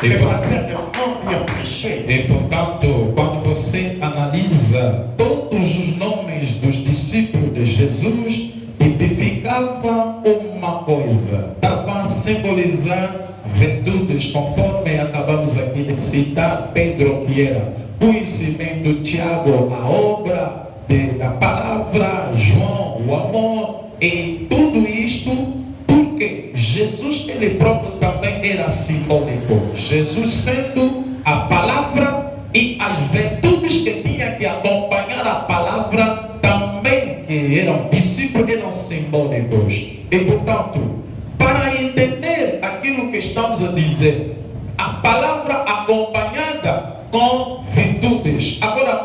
Le pasteur ne vient prêcher. E portanto, quando você analisa todos os nomes dos discípulos de Jesus, tipificava uma coisa, estava a simbolizar virtudes, conforme acabamos aqui de citar. Pedro, que era conhecimento, Tiago, a obra da palavra, João, o amor, e tudo isto porque Jesus ele próprio também era simbólico. Jesus sendo a palavra e as virtudes que tinha que acompanhar a palavra também, que eram discípulos, eram simbólicos. E portanto, para entender aquilo que estamos a dizer, a palavra acompanhada com virtudes,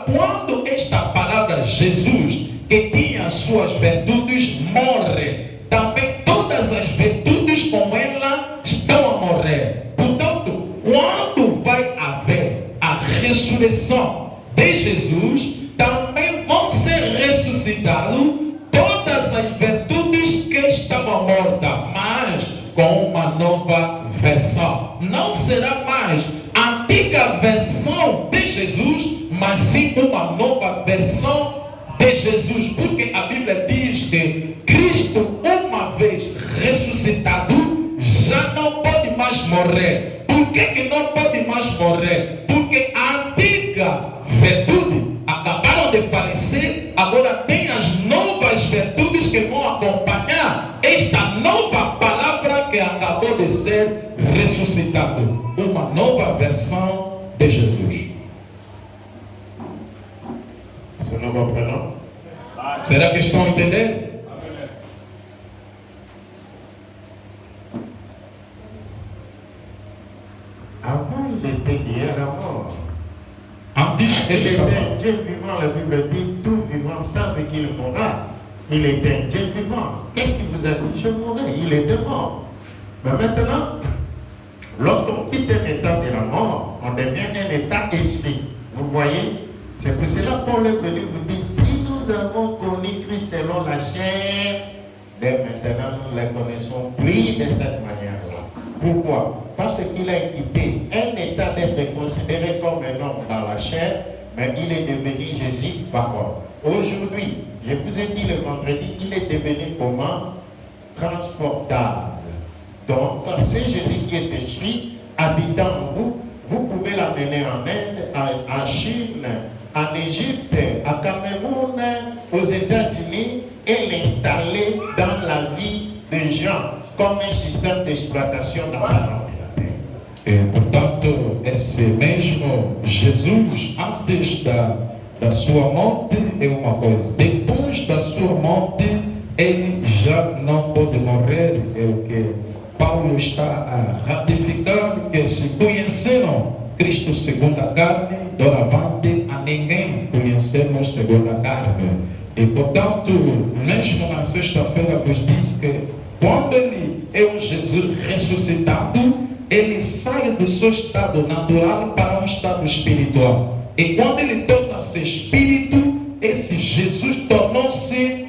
Agora, quando esta palavra Jesus, que tinha suas virtudes, morre, também todas as virtudes com ela estão a morrer. Portanto, quando vai haver a ressurreição de Jesus, também vão ser ressuscitados todas as virtudes que estavam mortas, mas com uma nova versão. Não será mais a antiga versão de Jesus, mas sim uma nova versão de Jesus, porque a Bíblia diz que Cristo, uma vez ressuscitado, já não pode mais morrer. Por que não pode mais morrer? Porque a antiga virtude acabaram de falecer, agora tem as novas virtudes que vão acompanhar esta nova palavra que acabou de ser ressuscitado. Uma nova versão de Jesus. Se nous comprenons? Será que estão a entender? Avant, il était hier à mort. Antes Il ele était estava. un Dieu vivant, la Bible dit, tout vivant savent qu'il mourra. Il était un Dieu vivant. Qu'est-ce qu'il vous a dit? Je mourrai. Il était mort. Mais maintenant, lorsqu'on quitte un état de la mort, on devient un état esprit. Vous voyez? C'est pour cela que Paul est venu vous dire, si nous avons connu Christ selon la chair, dès maintenant nous ne le connaissons plus de cette manière-là. Pourquoi? Parce qu'il a quitté un état d'être considéré comme un homme dans la chair, mais il est devenu Jésus parole. Aujourd'hui, je vous ai dit le vendredi, il est devenu comment? Transportable. Donc, c'est Jésus qui est esprit, habitant en vous, vous pouvez l'amener en Inde, en Chine, en Égypte, à Cameroun, aux États-Unis et l'installer dans la vie des gens comme un système d'exploitation dans la terre. E, portanto, esse mesmo Jesus, antes da sua morte, é uma coisa. Depois da sua morte, ele já não pode morrer. É o que Paulo está a ratificar, que se conheceram Cristo segundo a carne, doravante a ninguém conhecemos segundo a carne. E, portanto, mesmo na sexta-feira vos disse que quando ele é o Jesus ressuscitado, ele sai do seu estado natural para um estado espiritual. E quando ele torna-se espírito, esse Jesus tornou-se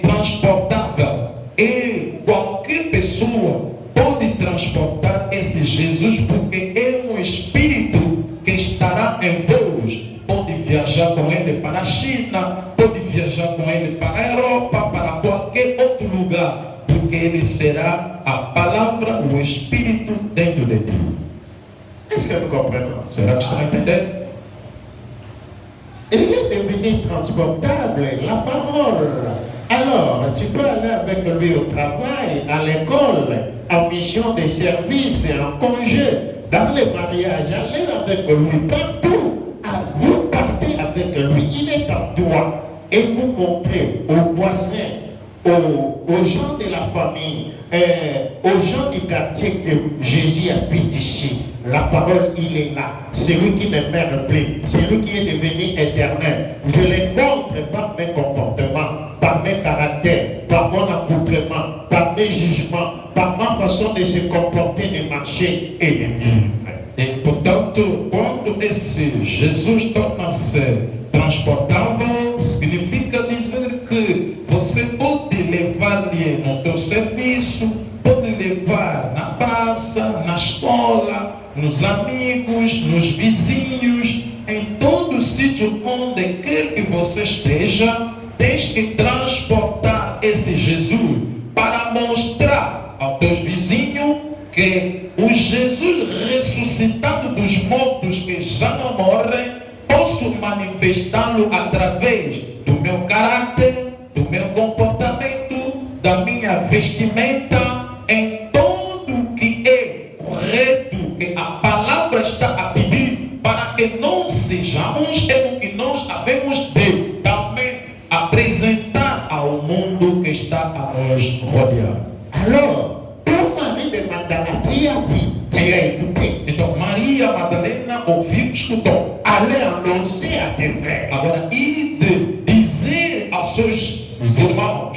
transportável. E qualquer pessoa pode transportar esse Jesus, porque é um espírito que estará em voos. Pode viajar com ele para a China, pode viajar com ele para a Europa, para qualquer outro lugar. Porque ele será a palavra, o Espírito dentro de ti. Est-ce que nous comprenons? Será que estão a entender? Il est devenu transportable, la parole. Alors, tu peux aller avec lui au travail, à l'école, en mission de service, en congé, dans les mariages, allez avec lui partout. Vous partez avec lui, il est en toi. Et vous montrez aux voisins, aux gens de la famille, aux gens du quartier que Jésus habite ici. La parole, il est là. C'est lui qui ne meurt plus. C'est lui qui est devenu éternel. Je le montre par mes comportements, par mes caractères, par mon accoutrement, par mes jugements, par ma façon de se comporter, de marcher et de vivre. E, portanto, quando esse Jesus torna-se transportável, significa dizer que você pode levar-lhe no teu serviço, pode levar na praça, na escola, nos amigos, nos vizinhos, em todo sítio onde quer que você esteja, tens que transportar esse Jesus para mostrar aos teus vizinhos que o Jesus ressuscitado dos mortos, que já não morre, posso manifestá-lo através do meu caráter, do meu comportamento, da minha vestimenta, em tudo o que é correto, que a palavra está a pedir, para que não sejamos o que nós havemos de também apresentar ao mundo que está a nos rodear. Alors, pour Marie de Magdala, tu as vu, tu as écouté. Então, Maria Madalena ouvir, escutou. Allez annoncer à tes frères. Agora, ide dizer aos seus irmãos.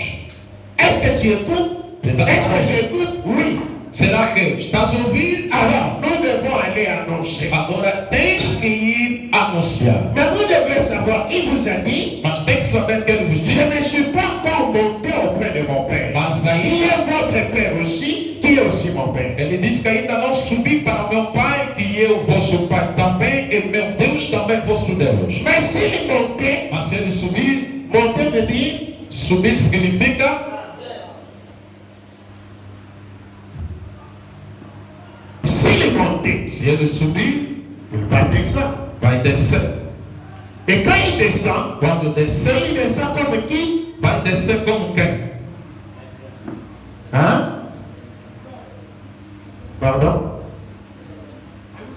Est-ce que tu écoutes? Est-ce que j'écoute? Oui. Será que estás a ouvir? Alors, nous devons aller annoncer. Agora tens que ir anunciar. Mais vous devez savoir, il vous a dit, Mas tem que saber que ele vos je disse. ne suis pas encore monté auprès de mon Père. Mas Il ainda, est votre Père aussi, qui est aussi mon Père. ele disse que ainda não subi para meu Pai, que eu vosso Pai também, e meu Deus também vosso Deus. Mais s'il montait, Mas se ele subir, monter veut dire, subir significa, s'il montait, se ele subir, il va descendre. vai descer. Et quand il descend, Quando descer, il descend comme qui? vai descer como quem? Hein? Pardon?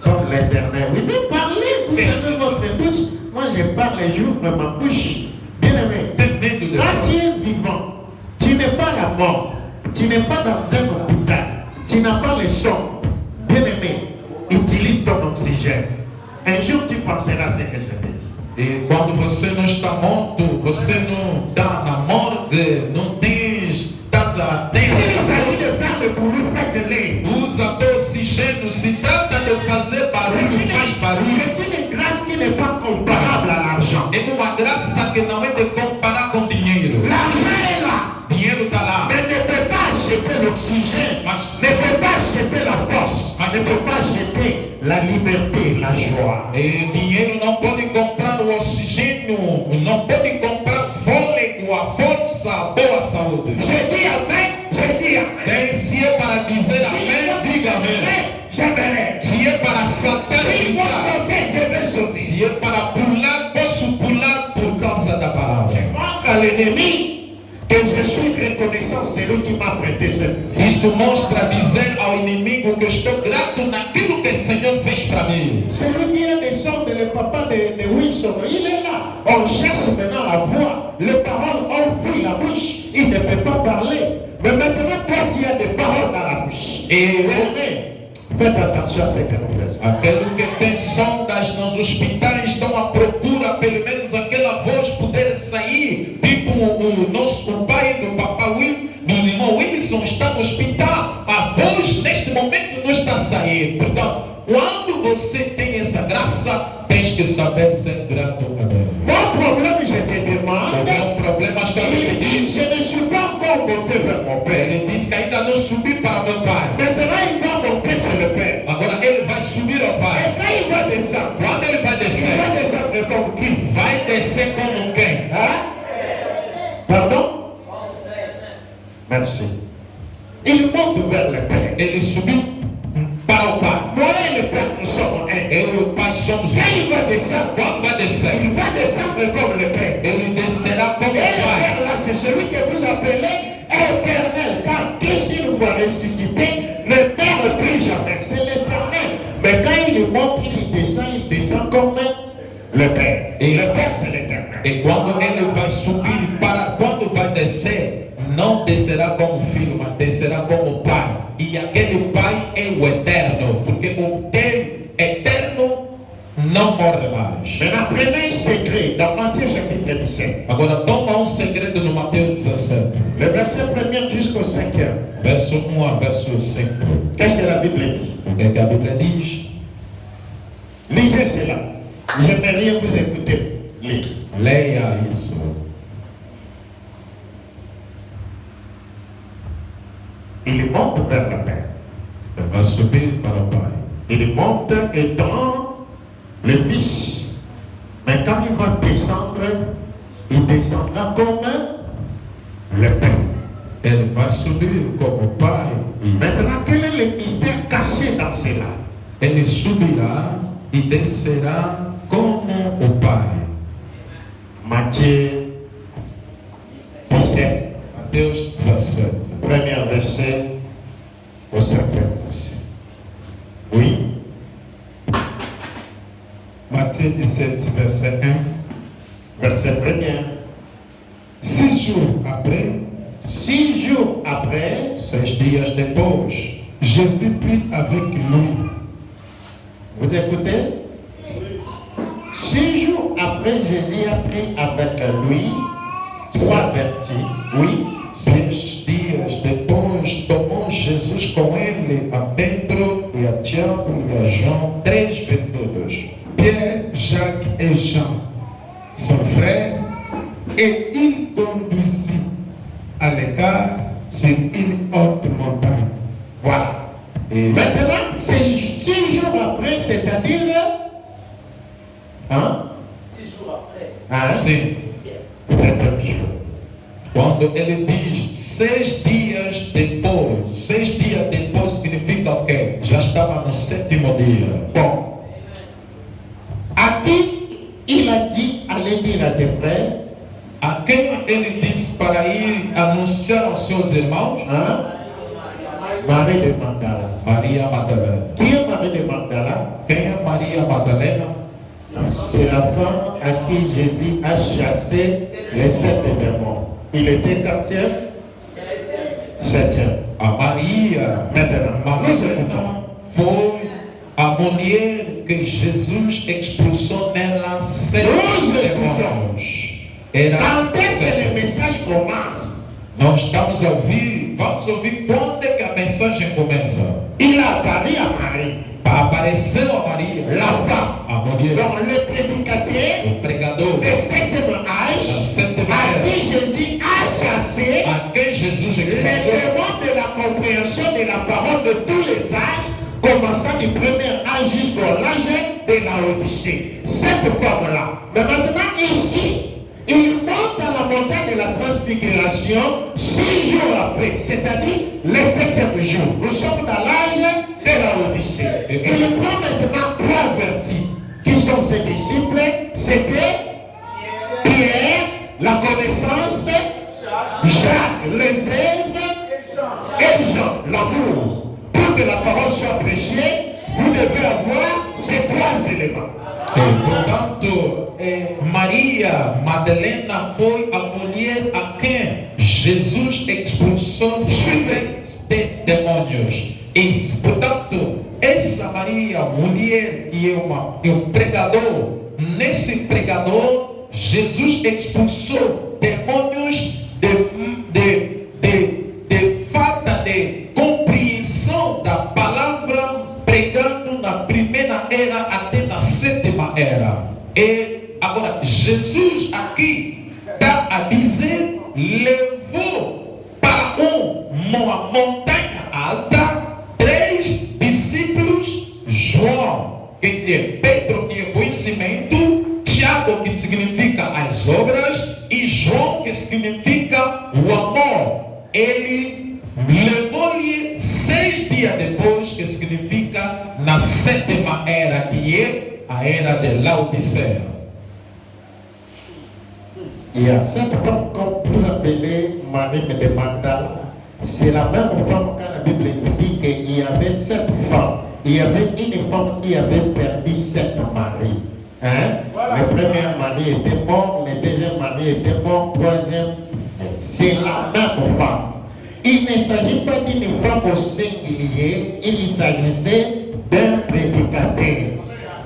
Comme l'Éternel. Oui, mais parlez, vous avez votre bouche. Moi, je parle et j'ouvre ma bouche. Bien aimé. Tem medo de Quand Deus. tu es vivant, tu n'es pas la mort. Tu n'es pas dans un hôpital. Tu n'as pas le sang. Bien aimé, utilise ton oxygène. Un jour, tu penseras ce que je te dis. E quando você não está morto, você não está na morte, não tens, estás a S'il s'agit de faire le boulot, faites-le. usa teu oxigênio, se trata de fazer barulho, faz barulho. C'est une grâce qui n'est pas comparable à l'argent. É uma graça que não é de comparar com dinheiro. L'argent est là, Dinheiro está lá, mais ne peut pas acheter l'oxygène, ne peut pas acheter la force, ne peut pas acheter la liberté, la joie. e dinheiro não pode comprar o oxigênio, não pode comprar fôlego, a força, a boa saúde. J'ai dit amen, j'ai dit amen. Bem, se é para dizer Si amém, diga amém. j'aimerais. Se é para saltar, Si vous brincar. sautez, je vais sauter. Se é para pular, posso pular por causa da palavra. Je montre à l'ennemi que je suis reconnaissant, c'est lui qui m'a prêté cette vie. Isto mostra dizer ao inimigo que estou grato naquilo que o Senhor fez para mim. Celui qui est descendu, le papa de Wilson, il est là. On cherche maintenant la voix. Les paroles ont fui la bouche. Il ne peut pas parler. Mais maintenant, toi, tu as des paroles dans la bouche. E Amen. Faites attention à ce que nous faisons. aquele que tem sondas nos hospitais estão à procura, pelo menos aquela voz poder sair. Tipo o pai do papai Will, do irmão Wilson está no hospital. A voz neste momento não está a sair. Portanto, quando você tem essa graça, tens que saber ser grato a Deus. Mon problème, je te O demande. meu problema está Il me dit, pedir. je ne suis pas encore monté vers mon Père. Ele diz que ainda não subi para meu pai. Maintenant, il va monter sur le Père. Agora ele vai subir ao Et pai. quand il va descendre, Quando ele vai il descer, va descendre comme qui? vai descer como quem? Hein? Pardon? Merci. Il monte vers le Père. Ele subiu para o pai. Moi et le Père, nous sommes un. Eu e o pai somos Quand um. il va descendre, Quando vai descer, il va descendre comme le Père. ele descerá como Et o le pai. Père là, c'est celui que vous appelez éternel. Car Christ, une fois ressuscité, ne meurt plus jamais. C'est l'éternel. Mais quand il monte, il descend comme le Père. Et le Père, c'est l'éternel. E quando ele vai subir para quando vai descer, não descerá como filho, mas descerá como pai. E aquele pai é o eterno, porque o Deus eterno não morre mais. Maintenant, prenez un secret dans Matthieu chapitre 17. Agora toma segredo no Mateus 17, Le verset 1er jusqu'au 5e. verso 1 a verso 5. Qu'est-ce que la Bible dit? O que a Bíblia diz? Lisez cela. J'aimerais vous écouter. Lisez. Leia isso. Il monte vers le Père. Ele vai subir para o pai. Il monte étant le Fils. Mais quand il va descendre, il descendra comme le Père. Ele vai subir como pai. E Maintenant, quel est le mystère caché dans cela? ele subirá e descerá como o pai. Matthieu 17, Mateus 17. premier verset au 5e verset. Oui. Mateus 17, verset 1. Verset 1er. 6 jours après, 6 jours après, 6 dias depois, Jésus prit avec lui. vous écoutez? après, Jésus a pris avec lui 3 vertis. Oui. 6 dias depois, tomou Jesus com ele a Pedro e a Tiago e a João, 3 virtudes. Pierre, Jacques et Jean, son frère, et il conduisit à l'écart sur une haute montagne. Voilà. Et Maintenant, c'est 6 jours après, c'est-à-dire... Hein? 6 jours après. Hein? sim, 7 jours. quando ele diz 6 dias depois, 6 dias depois significa o quê? Já estava no 7º dia. Bon. À qui il a dit, allez dire à tes frères, A quem ele disse para ir anunciar aos seus irmãos? hein? Marie de Magdala. Maria Madalena. Qui est Marie de Magdala? Quem é Maria Madalena? C'est la femme à qui Jésus a chassé les 7 démons. Il était 4e? 7e. A Maria Maintenant, nous écoutons. Madalena foi a mulher que Jesus expulsou nela 7 demônios. Era Quand est-ce que 7. le message commence? Nós estamos a ouvir, vamos ouvir quando é que a mensagem começa. Il a apparu à Marie, Apareceu a Maria, la femme, a mulher, dans le prédicateur o pregador, de 7e da âge, 7ª à era, qui Jésus a chassé a quem Jesus les expulsou. démons de la compréhension de la parole de tous les âges, commençant du premier âge jusqu'au âge de la Odyssée. Cette femme-là. Mais maintenant, ici, il monte à la montagne de la transfiguration 6 jours après, c'est-à-dire le 7e jour. Nous sommes dans l'âge de la Odyssée. Et il prend maintenant 3 vertis, qui sont ses disciples. C'était Pierre, la connaissance, Jacques, les œuvres, et Jean, l'amour. Pour que la parole soit prêchée, vous devez avoir ces 3 éléments. Portanto, Maria Madalena foi a mulher a quem Jesus expulsou 7 demônios. E, portanto, essa Maria, mulher que é um pregador, nesse pregador, Jesus expulsou demônios de falta de compreensão da palavra, pregando na primeira era até na 7ª era. E agora, Jesus aqui está a dizer, levou para uma montanha alta 3 discípulos, João, que é Pedro, que é conhecimento, Tiago, que significa as obras, e João, que significa o amor. Ele levou-lhe 6 dias depois, que significa na 7ª era, que é a era de Laodiceia. Il y a cette femme qu'on vous appelez Marie de Magdala. C'est la même femme quand la Bible dit qu'il y avait 7 femmes. Il y avait une femme qui avait perdu 7 maris. Hein? Le premier mari était mort, le deuxième mari était mort, troisième. C'est la même femme. Il ne s'agit pas d'une femme au singulier, il s'agissait d'un prédicateur.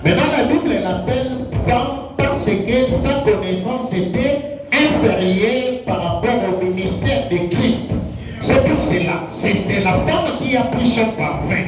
Maintenant, la Bible l'appelle femme parce que sa connaissance était inférieure par rapport au ministère de Christ. C'est pour cela, c'est la femme qui a pris son parfum,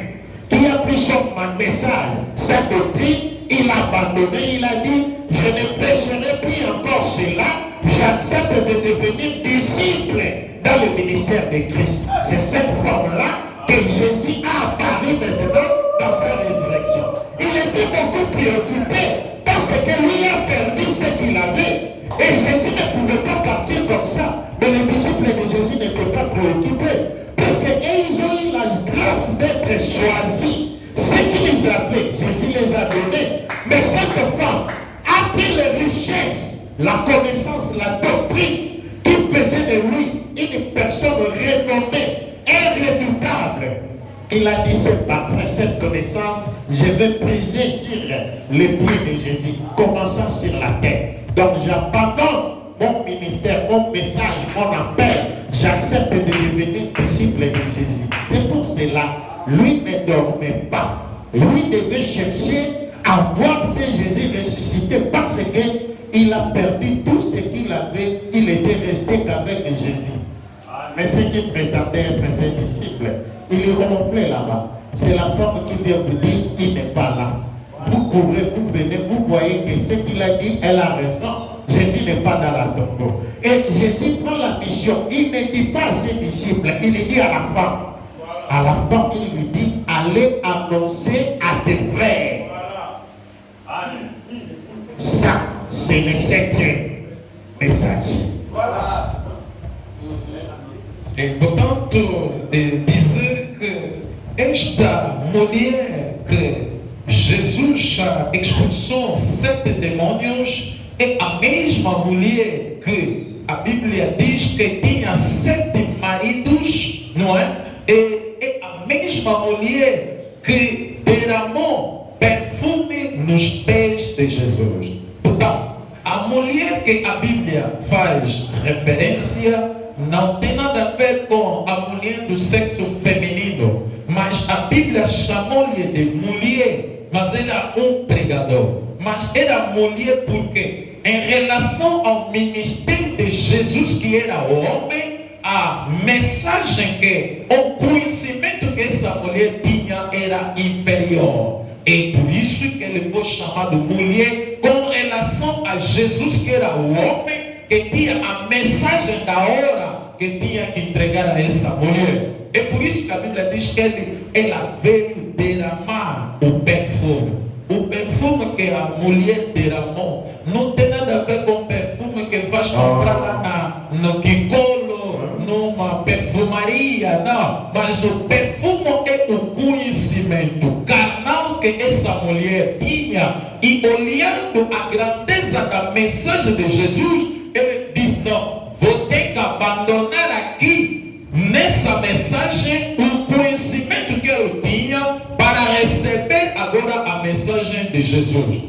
qui a pris son message, sa doctrine, il a abandonné, il a dit, je ne prêcherai plus encore cela, j'accepte de devenir disciple dans le ministère de Christ. C'est cette femme-là que Jésus a apparu maintenant dans sa résurrection. Il était beaucoup préoccupé parce que lui a perdu ce qu'il avait. Et Jésus ne pouvait pas partir comme ça. Mais les disciples de Jésus n'étaient pas préoccupés. Parce qu'ils ont eu la grâce d'être choisis. Ce qu'ils avaient, Jésus les a donnés. Mais cette femme a pris les richesses, la connaissance, la doctrine qui faisait de lui une personne renommée, irréductable. Il a dit, c'est parfait, cette connaissance, je vais briser sur les pieds de Jésus, commençant sur la terre. Donc j'abandonne mon ministère, mon message, mon appel. J'accepte de devenir disciple de Jésus. C'est pour cela, lui ne dormait pas. Lui devait chercher à voir ce Jésus ressuscité parce que il a perdu tout ce qu'il avait, il était resté qu'avec Jésus. Mais ceux qui prétendaient être ses disciples, il ronflait là-bas. C'est la femme qui vient vous dire, il n'est pas là. Vous courez, vous venez, vous voyez que ce qu'il a dit, elle a raison. Jésus n'est pas dans la tombe. Et Jésus prend la mission. Il ne dit pas à ses disciples, il dit à la femme. À la femme, il lui dit, allez annoncer à tes frères. Ça, c'est le 7e message. Voilà. E portanto, dizer que esta mulher que Jesus expulsou 7 demônios é a mesma mulher que a Bíblia diz que tinha 7 maridos, não é? E é a mesma mulher que derramou perfume nos pés de Jesus. Portanto, a mulher que a Bíblia faz referência não tem nada a ver com a mulher do sexo feminino, mas a Bíblia chamou-lhe de mulher, mas era um pregador. Mas era mulher porque, em relação ao ministério de Jesus, que era o homem, a mensagem o conhecimento que essa mulher tinha era inferior. E por isso que ele foi chamado mulher com relação a Jesus, que era o homem, que tinha a mensagem da hora que tinha que entregar a essa mulher. É por isso que a Bíblia diz que ela veio derramar o perfume. O perfume que a mulher derramou não tem nada a ver com o perfume que vais comprar lá no Kikolo, numa perfumaria, não. Mas o perfume é o conhecimento carnal que essa mulher tinha. E olhando a grandeza da mensagem de Jesus, ele diz, não, vou ter que abandonar aqui, nessa mensagem, o conhecimento que eu tinha para receber agora a mensagem de Jesus.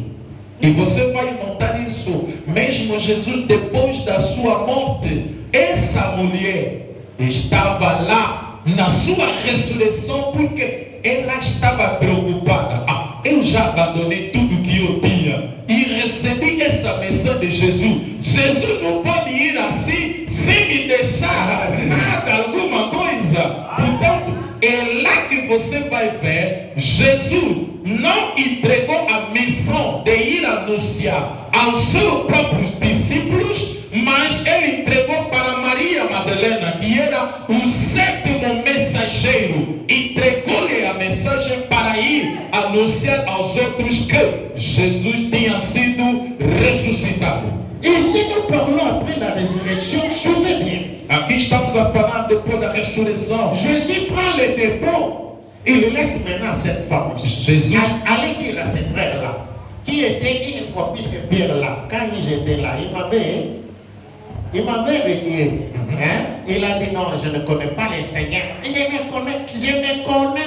E você vai notar isso, mesmo Jesus depois da sua morte, essa mulher estava lá na sua ressurreição, porque ela estava preocupada. Eu já abandonei tudo que eu tinha e recebi essa mensagem de Jesus. Jesus não pode ir assim sem me deixar nada, alguma coisa. Portanto, é lá que você vai ver, Jesus não entregou a missão de ir anunciar aos seus próprios discípulos, mas ele entregou para Maria Madalena, que era o 7º mensageiro. Entregou-lhe a mensagem para ir anunciar aos outros que Jesus tinha sido ressuscitado. Et si nous parlons après la résurrection, souvenez. Aqui estamos a falar depois da ressurreição. Jésus prend le dépôt, il laisse maintenant cette femme. Jésus allez dire à ces frères-là, qui étaient une fois plus que Pierre là, quand j'étais là, il m'avait renié. Il a dit non, je ne connais pas les seigneurs. Je ne connais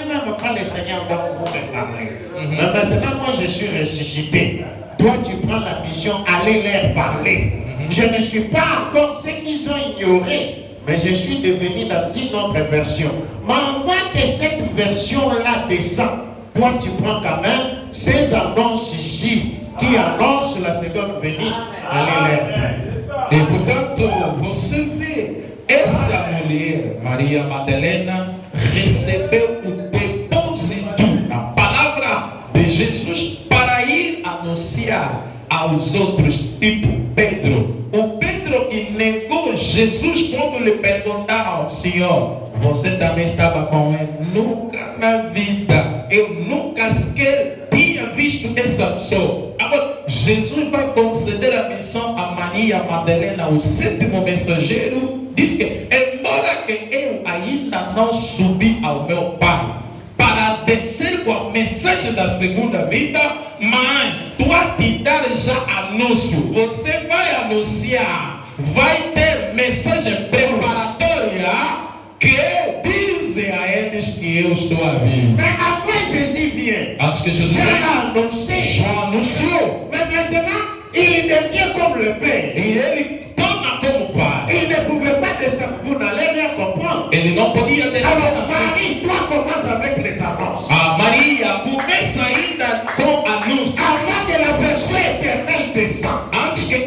même pas les seigneurs dont vous me parlez. Mais maintenant, moi, je suis ressuscité. Toi, tu prends la mission, allez leur parler. Je ne suis pas encore ce qu'ils ont ignoré, mais je suis devenu dans une autre version. Mais avant que cette version-là descende, toi, tu prends quand même ces annonces ici qui annoncent la seconde venue, allez leur parler. E portanto, você vê, essa mulher, Maria Madalena, recebeu o depósito da palavra de Jesus para ir anunciar aos outros, tipo Pedro. O Pedro que negou Jesus quando lhe perguntaram, Senhor, você também estava com ele? Nunca na vida, eu nunca sequer tinha visto essa pessoa. Agora, Jesus vai conceder a missão a Maria Madalena, o 7º mensageiro, diz que, embora que eu ainda não subi ao meu Pai para descer com a mensagem da segunda vinda, mas tu a te dar já anúncio, você vai anunciar, vai ter mensagem preparatória que dizem a eles que eu estou a vir. Mais après Jésus vient, Antes que Jesus venha, já anunciou. Mais maintenant, il devient comme le Père. E ele torna como Pai. Il ne pouvait pas descendre, vous n'allez rien comprendre. Ele não podia descer Alors assim. Marie, toi commence avec les annonces. A Maria começa ainda com anúncio. Avant que la version éternelle descende. Antes que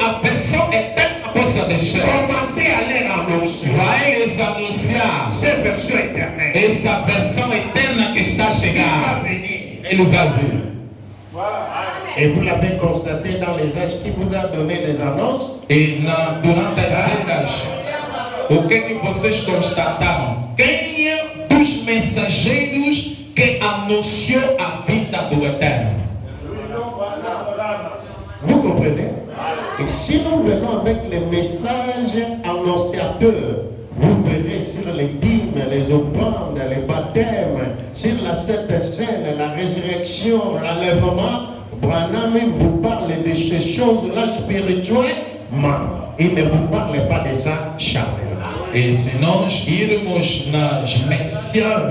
começa a descer. Commencez à les annoncer. Vai lhes anunciar Ces versions éternelles. essa versão eterna que está a Il va chegar. venir. Ele vai vir. Et vous l'avez constaté dans les âges qui vous a donné des annonces. E durante as eras, o que vocês constataram? Quem é dos mensageiros que anunciou a vinda do Eterno? Vous comprenez? Et si nous venons avec les messages annonciateurs, vous verrez sur les dîmes, les offrandes, les baptêmes, sur la Sainte Seine, la résurrection, l'enlèvement, Branham vous parle de ces choses-là spirituellement. Il ne vous parle pas de ça charnellement. E se nós irmos nas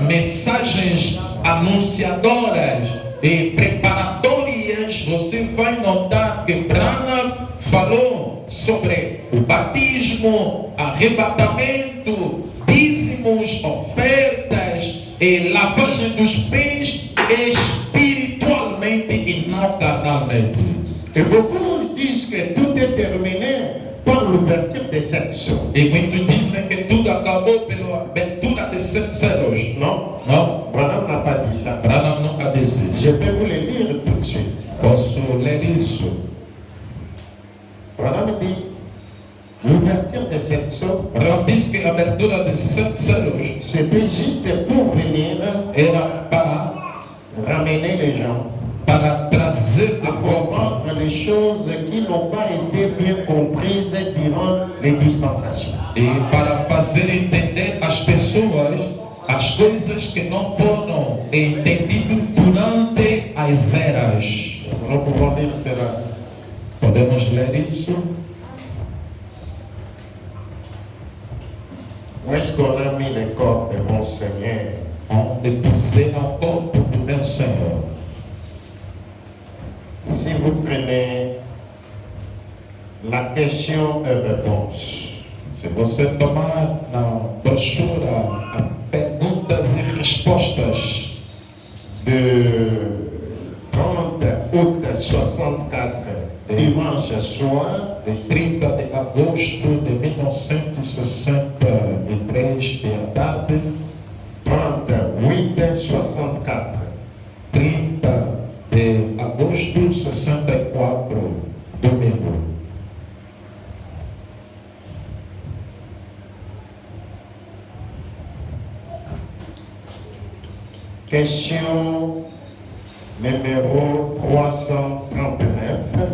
mensagens anunciadoras e preparatórias, você vai notar que Branham falou sobre o batismo, arrebatamento, dízimos, ofertas e lavagem dos pés espiritualmente e não carnalmente. Et beaucoup disent que tout est terminé par l'ouverture des 7 sceaux. E muitos dizem que tudo acabou pela abertura de 7 selos. Non, Não, Branham n'a pas dit ça. Branham nunca disse Je isso. peux vous le lire tout de suite. Posso ler isso? Branham dit l'ouverture des 7 sceaux, Branham disse que a abertura de 7 selos c'était juste pour venir era ramener les gens para trazer à de volta comprendre les choses qui n'ont pas été bien comprises durant les dispensations. e para fazer entender às pessoas as coisas que não foram entendidas durante as eras. Nous pouvons dire cela. Podemos ler isso? Où est-ce qu'on a mis le corps de mon Seigneur? Onde puseram o corpo do meu Senhor. Si vous prenez la question et réponse, Se você tomar na brochura a perguntas e respostas de 30 août 64, dimanche soir, de 30 de agosto de 1963 e à tarde, 38 64, 30 de agosto 64, domingo. question numéro 339.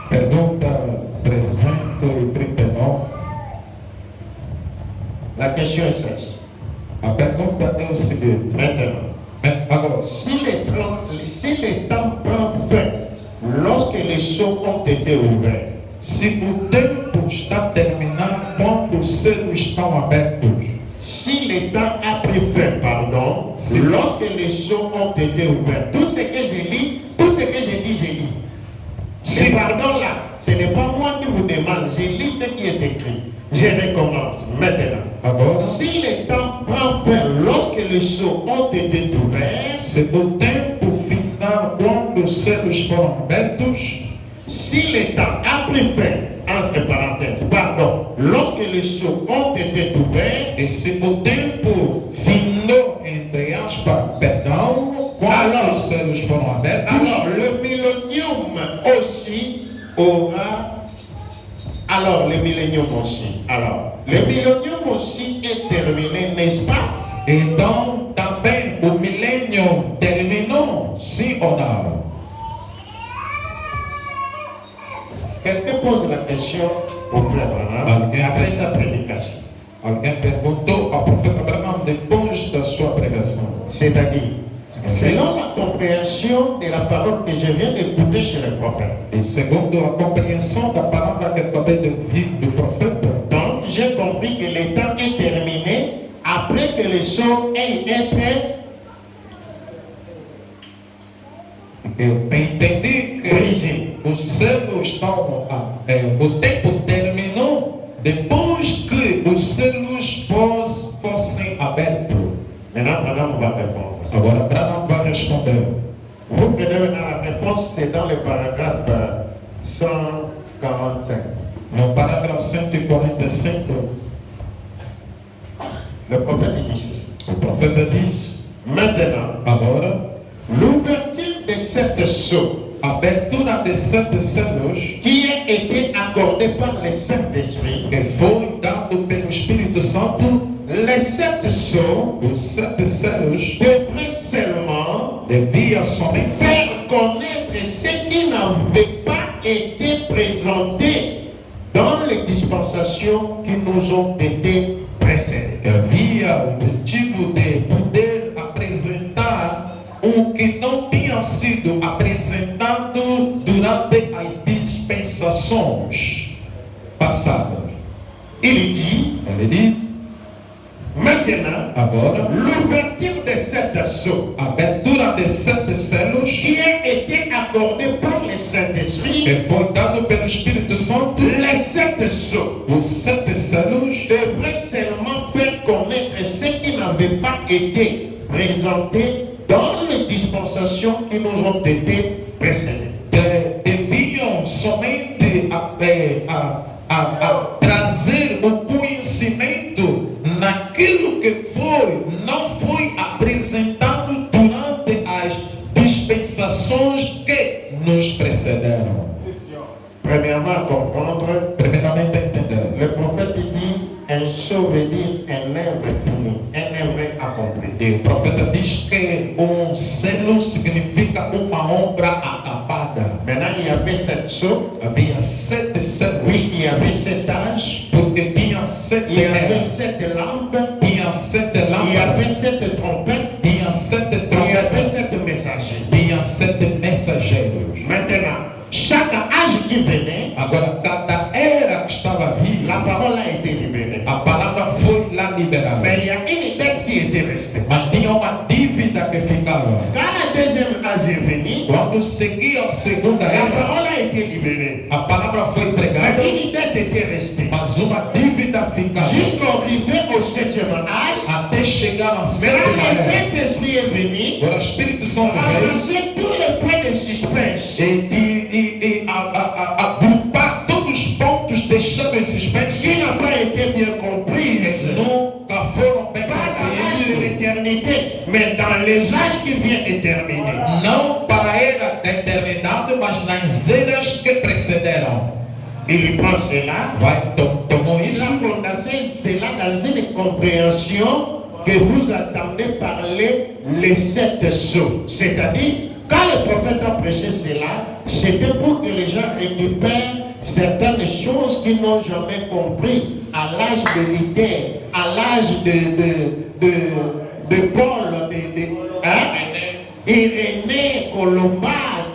Pergunta 339. La question est celle-ci. A pergunta é o seguinte. Maintenant, Agora, si le temps prend fin lorsque les sceaux ont été ouverts, se o tempo está terminando quando os selos estão abertos, si le temps a pris fin, pardon, lorsque les sceaux ont été ouverts, tout ce que je lis, tout ce que je dis, je lis. Ce pardon là, ce n'est pas moi qui vous demande, je lis ce qui est écrit. Je recommence maintenant. agora, Si le temps prend fin lorsque les sceaux ont été ouverts, se o tempo final quando os selos foram abertos, si le temps a pris fin, entre parenthèses, pardon, lorsque les sceaux ont été ouverts, e se o tempo findou, entre aspas, perdão, quando os selos foram abertos, alors le millénium aussi aura. Alors le millénium aussi. Alors le millénium aussi est terminé, n'est-ce pas? então também o milênio terminou, sim ou não? Quelqu'un pose la question au frère Branham après sa prédication. Alguém perguntou ao profeta Branham depois da sua pregação. C'est-à-dire, selon la compréhension de la parole que je viens d'écouter chez le prophète. E segundo a compreensão da palavra que acabei de ouvir do profeta, Donc, j'ai compris que le temps est terminé après que les sceaux aient été eu entendi que brisés. os selos estão, o tempo terminou depois que os selos fossem abertos. Maintenant, Branham va répondre. Agora Branham vai responder. Vous prenez maintenant la réponse, c'est dans le paragraphe 145. No parágrafo 145, le prophète dit ceci. o profeta diz: Maintenant, agora, l'ouverture de cette sceau a abertura de 7 selos qui a été accordée par le Saint-Esprit, que foi dado pelo Espírito Santo, les 7 sceaux os 7 selos devraient seulement devia somente faire connaître ce qui n'avait pas été présenté dans les dispensations qui nous ont été précédées. que havia o objetivo de poder apresentar o que não tinha sido apresentado durante as dispensações passadas. Il dit, Ele diz: maintenant, agora, l'ouverture de cette sceau a abertura de 7 selos qui a été accordée par le Saint-Esprit, que foi dado pelo Espírito Santo, les 7 sceaux os 7 selos devrait seulement faire connaître ce qui n'avait pas été présenté dans les dispensations qui nous ont été précédées. deviam somente a trazer o conhecimento naquilo que não foi apresentado durante as dispensações que nos precederam. Premièrement, comprendre, Primeiramente, entender. le prophète dit un sceau veut dire un œuvre finie, un œuvre accomplie. E o profeta diz que selo significa uma obra acabada. Maintenant, il y avait 7 sceaux, Havia 7 selos, puisqu'il y avait 7 âges, porque tinha 7 il y avait eras, 7 lampes, tinha 7 il y lâmpadas, avait 7 trompettes, tinha 7 il y avait trombetas, 7 messagers. tinha 7 mensageiros. Maintenant, chaque âge qui venait, Agora, cada era que estava viva, la parole a été libérée. a palavra foi lá liberada. Mais il y a une dette qui était restée. Mas tinha uma dívida que ficava. Quand la deuxième âge est venu, Quando seguia a segunda la era, parole a été libérée. a palavra foi pregada, Mais une dette était restée. mas uma dívida ficava. Jusqu'arriver au 7e âge, Até chegar na maintenant sétima le era. Saint-Esprit est venu, Agora o Espírito Santo veio ramasser tous les points de suspense. e agrupar todos os pontos, deixando em suspenso, Qui n'a pas été bien comprise. nunca foram bem Pas dans l'âge de compreendidos. l'éternité, mais dans les âges qui viennent de terminer. Não para a era da eternidade, mas nas eras que precederam. Il prend cela, Tomou il isso a condensé cela dans une compréhension que vous attendez par les 7 sceaux. C'est-à-dire, quand le prophète a prêché cela, c'était pour que les gens récupèrent certaines choses qu'ils n'ont jamais compris à l'âge de Luther, à l'âge de Paul, Irénée, Colomba,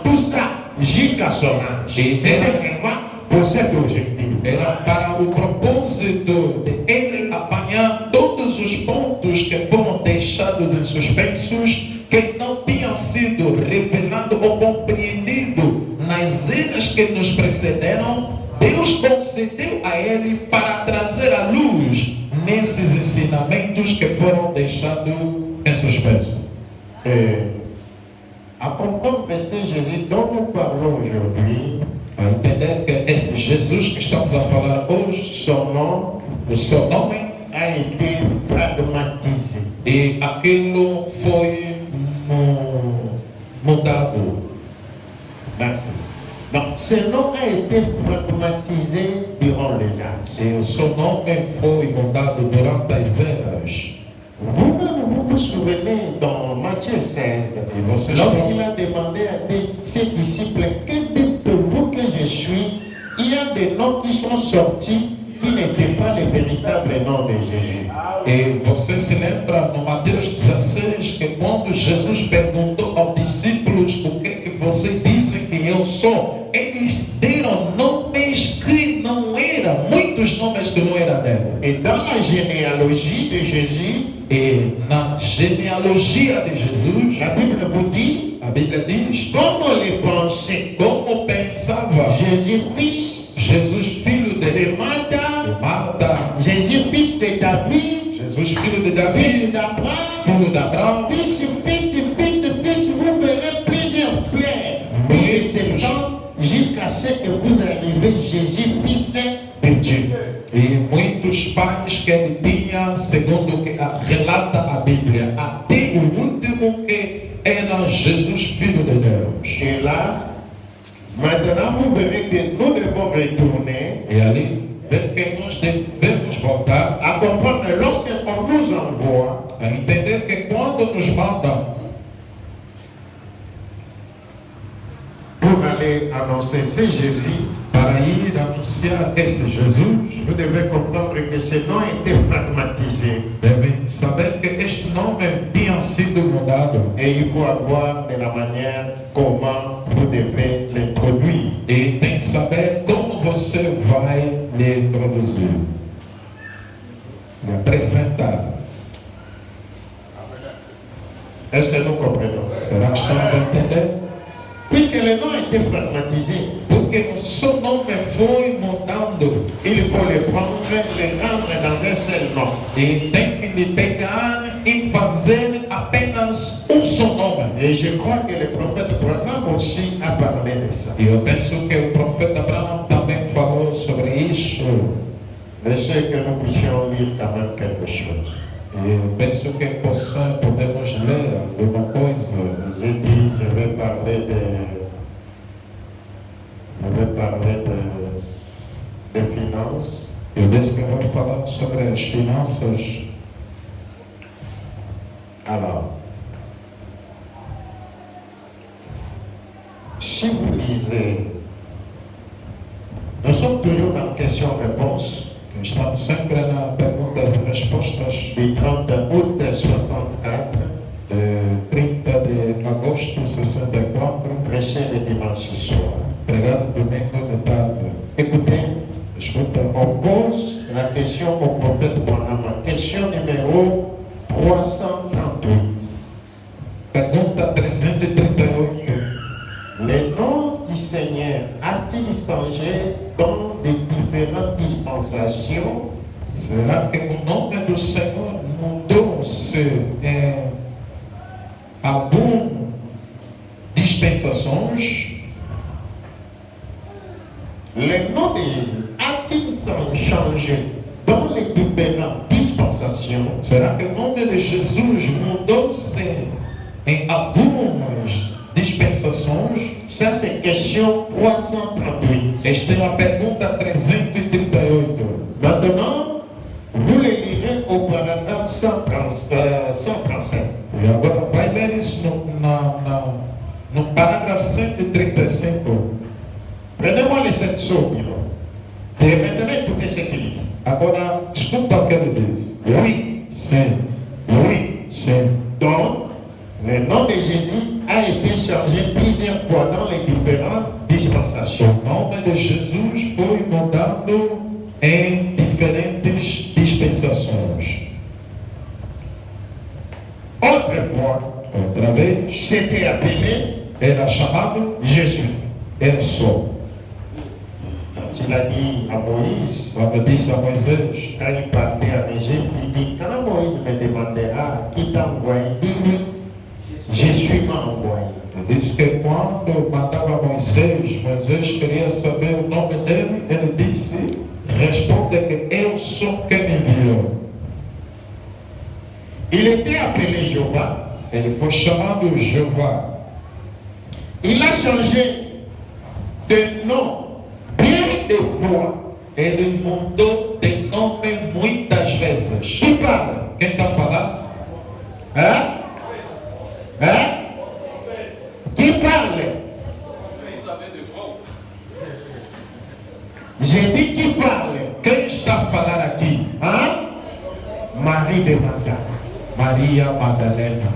tout ça, jusqu'à son âge. Et C'était seulement pour cet objectif. era para o propósito de ele apanhar todos os pontos que foram deixados em suspensos, que não tinham sido revelados ou compreendidos nas eras que nos precederam. Deus concedeu a ele para trazer à luz nesses ensinamentos que foram deixados em suspenso. À comprendre ce Jésus dont nous parlons aujourd'hui, A entender que esse Jesus que estamos a falar hoje, son nom o seu nome a été fragmentisé. e aquilo foi mudado. Merci. Donc, ce nom a été fragmentisé durant les âges. E o seu nome foi mudado durante as eras. Vous-même, vous vous souvenez dans Matthieu 16, E vocês lorsqu'il estão, a demandé à ses disciples, que dites-vous que je suis? Il y a des noms qui sont sortis qui n'étaient pas les véritables noms de Jésus. e você se lembra no Mateus 16 que quando Jesus perguntou aos discípulos o que vocês dizem que eu sou, eles deram nomes que não eram, muitos nomes que não eram deles. Et dans la généalogie de Jésus, E na genealogia de Jesus, la Bible vous dit a Bíblia diz comment les pensées. como pensava Jésus, fils Jesus, filho de Martha, Marta, Jésus, fils de David, Jesus, filho de fils Davi, d'Abraham, filho de Abraão, fils, vous verrez plusieurs plaies. Plus de 70 jusqu'à ce que vous arrivez, Jésus, fils Dieu. E muitos pais que ele tinha, segundo o que relata a Bíblia, até o último que era Jesus, Filho de Deus. Et là, maintenant vous verrez que nous devons retourner E ali, vê que nós devemos voltar à comprendre que lorsqu'on nous envoie, a entender que quando nos mandam pour aller annoncer ce Jésus, para ir anunciar esse Jesus, vous devez comprendre que ce nom était fragmentisé. devem saber que este nome tinha sido mudado. Et il faut avoir de la manière comment vous devez l'introduire. E tem que saber como você vai lhe introduzir, lhe apresentar. Est-ce que nous comprenons? Será que estamos a entender? Puisque le nom était fragmentisé, Porque o seu nome foi mudando il faut le prendre, le rendre dans un seul nom. e tem que lhe pegar e fazer apenas um só nome. Et je crois que le prophète Branham aussi a parlé de ça. E eu penso que o profeta Abraão também falou sobre isso. Laissez que nous puissions lire quand même quelque chose. E eu penso que podemos ler alguma coisa. J'ai dit, je vais parler de finances. Eu disse que eu vou falar sobre as finanças. Alors, si vous lisez, nous sommes toujours dans question-réponse. Estamos sempre na perguntas e respostas Du 30 août 64, de 30 de agosto 64, prêché le dimanche soir. pregado domingo de tarde. Écoutez, Escuta, on pose la question au prophète Branham. Question numéro 338. pergunta 338. Le nom du Seigneur a-t-il changé dans de différentes dispensations? Será que o nome do Senhor mudou-se em algumas dispensações? Le nom de Jésus a-t-il changé dans les différentes dispensations? Será que o nome de Jesus mudou-se em algumas dispensações? Ça, c'est question 338. Esta é a pergunta 338. Maintenant, vous le lirez au paragraphe 137. E agora vai ler isso no parágrafo 135. Prenez-moi les 7 sauts, et maintenant, écoutez ce qu'il dit. Agora, escuta o que ele diz. Oui, Sim, oui. sim. Donc, le nom de Jésus a été changé plusieurs fois dans les différentes dispensations. O nome de Jesus foi mudado em diferentes dispensações. Autrefois, Outra vez, c'était appelé era chamado Jésus. Eu Sou. Quand il a dit à Moïse, Quando disse a Moisés, quand il partait en Égypte, il dit, quand Moïse me demandera qui t'a envoyé, dis-lui, Jésus m'a envoyé. ele disse que quando mandava Moisés, Moisés queria saber o nome dele, ele disse, responde que eu sou quem me enviou. Il était appelé Jéhovah. Ele foi chamado Jeová. Il a changé de nom bien des fois. Ele mudou de nome muitas vezes. Qui parle? Quem está falando? Hein? Hein? Qui parle? J'ai dit qui parle? Quem está a falar aqui? Hein? Marie de Magdala. Maria Madalena.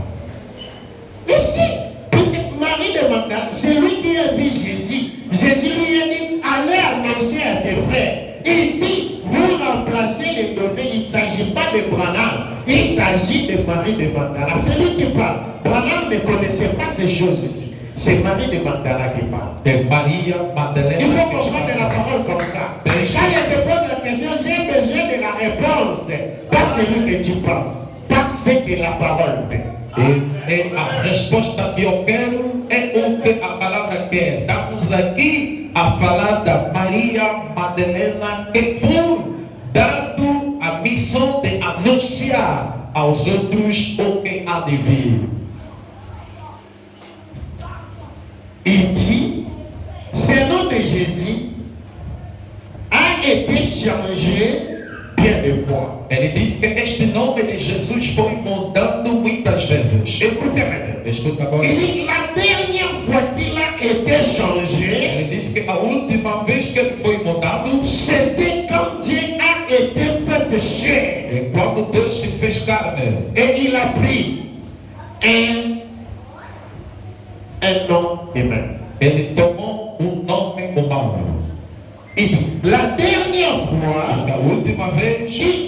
Ici, puisque Marie de Magdala, c'est lui qui a vu Jésus. Jésus lui a dit, allez annoncer à tes frères. Ici, vous remplacez les données. Il ne s'agit pas de Branham. Il s'agit de Marie de Magdala. C'est lui qui parle. Branham ne connaissait pas ces choses ici. C'est Marie de Magdala qui parle. É Maria Madalena. Il faut comprendre la parole comme ça. Quand je te pose la question, j'ai besoin de la réponse. Pas celui que tu penses. Pas ce que la parole fait. E a resposta que eu quero é o que a palavra quer. Estamos aqui a falar da Maria Madalena, que foi dado a missão de anunciar aos outros o que há de vir. Il dit, ce nom de Jésus a été changé bien des fois. Ele diz que este nome de Jesus foi mudando muitas vezes. Écoutez maintenant. Escuta agora. Il dit, la dernière fois qu'il a été changé, Ele diz que a última vez que ele foi mudado c'était quand Dieu a été fait chair. é quando Deus se fez carne. Et il a pris un nom humain. Ele tomou um nome humano. Il dit, la dernière Diz que fois a última vez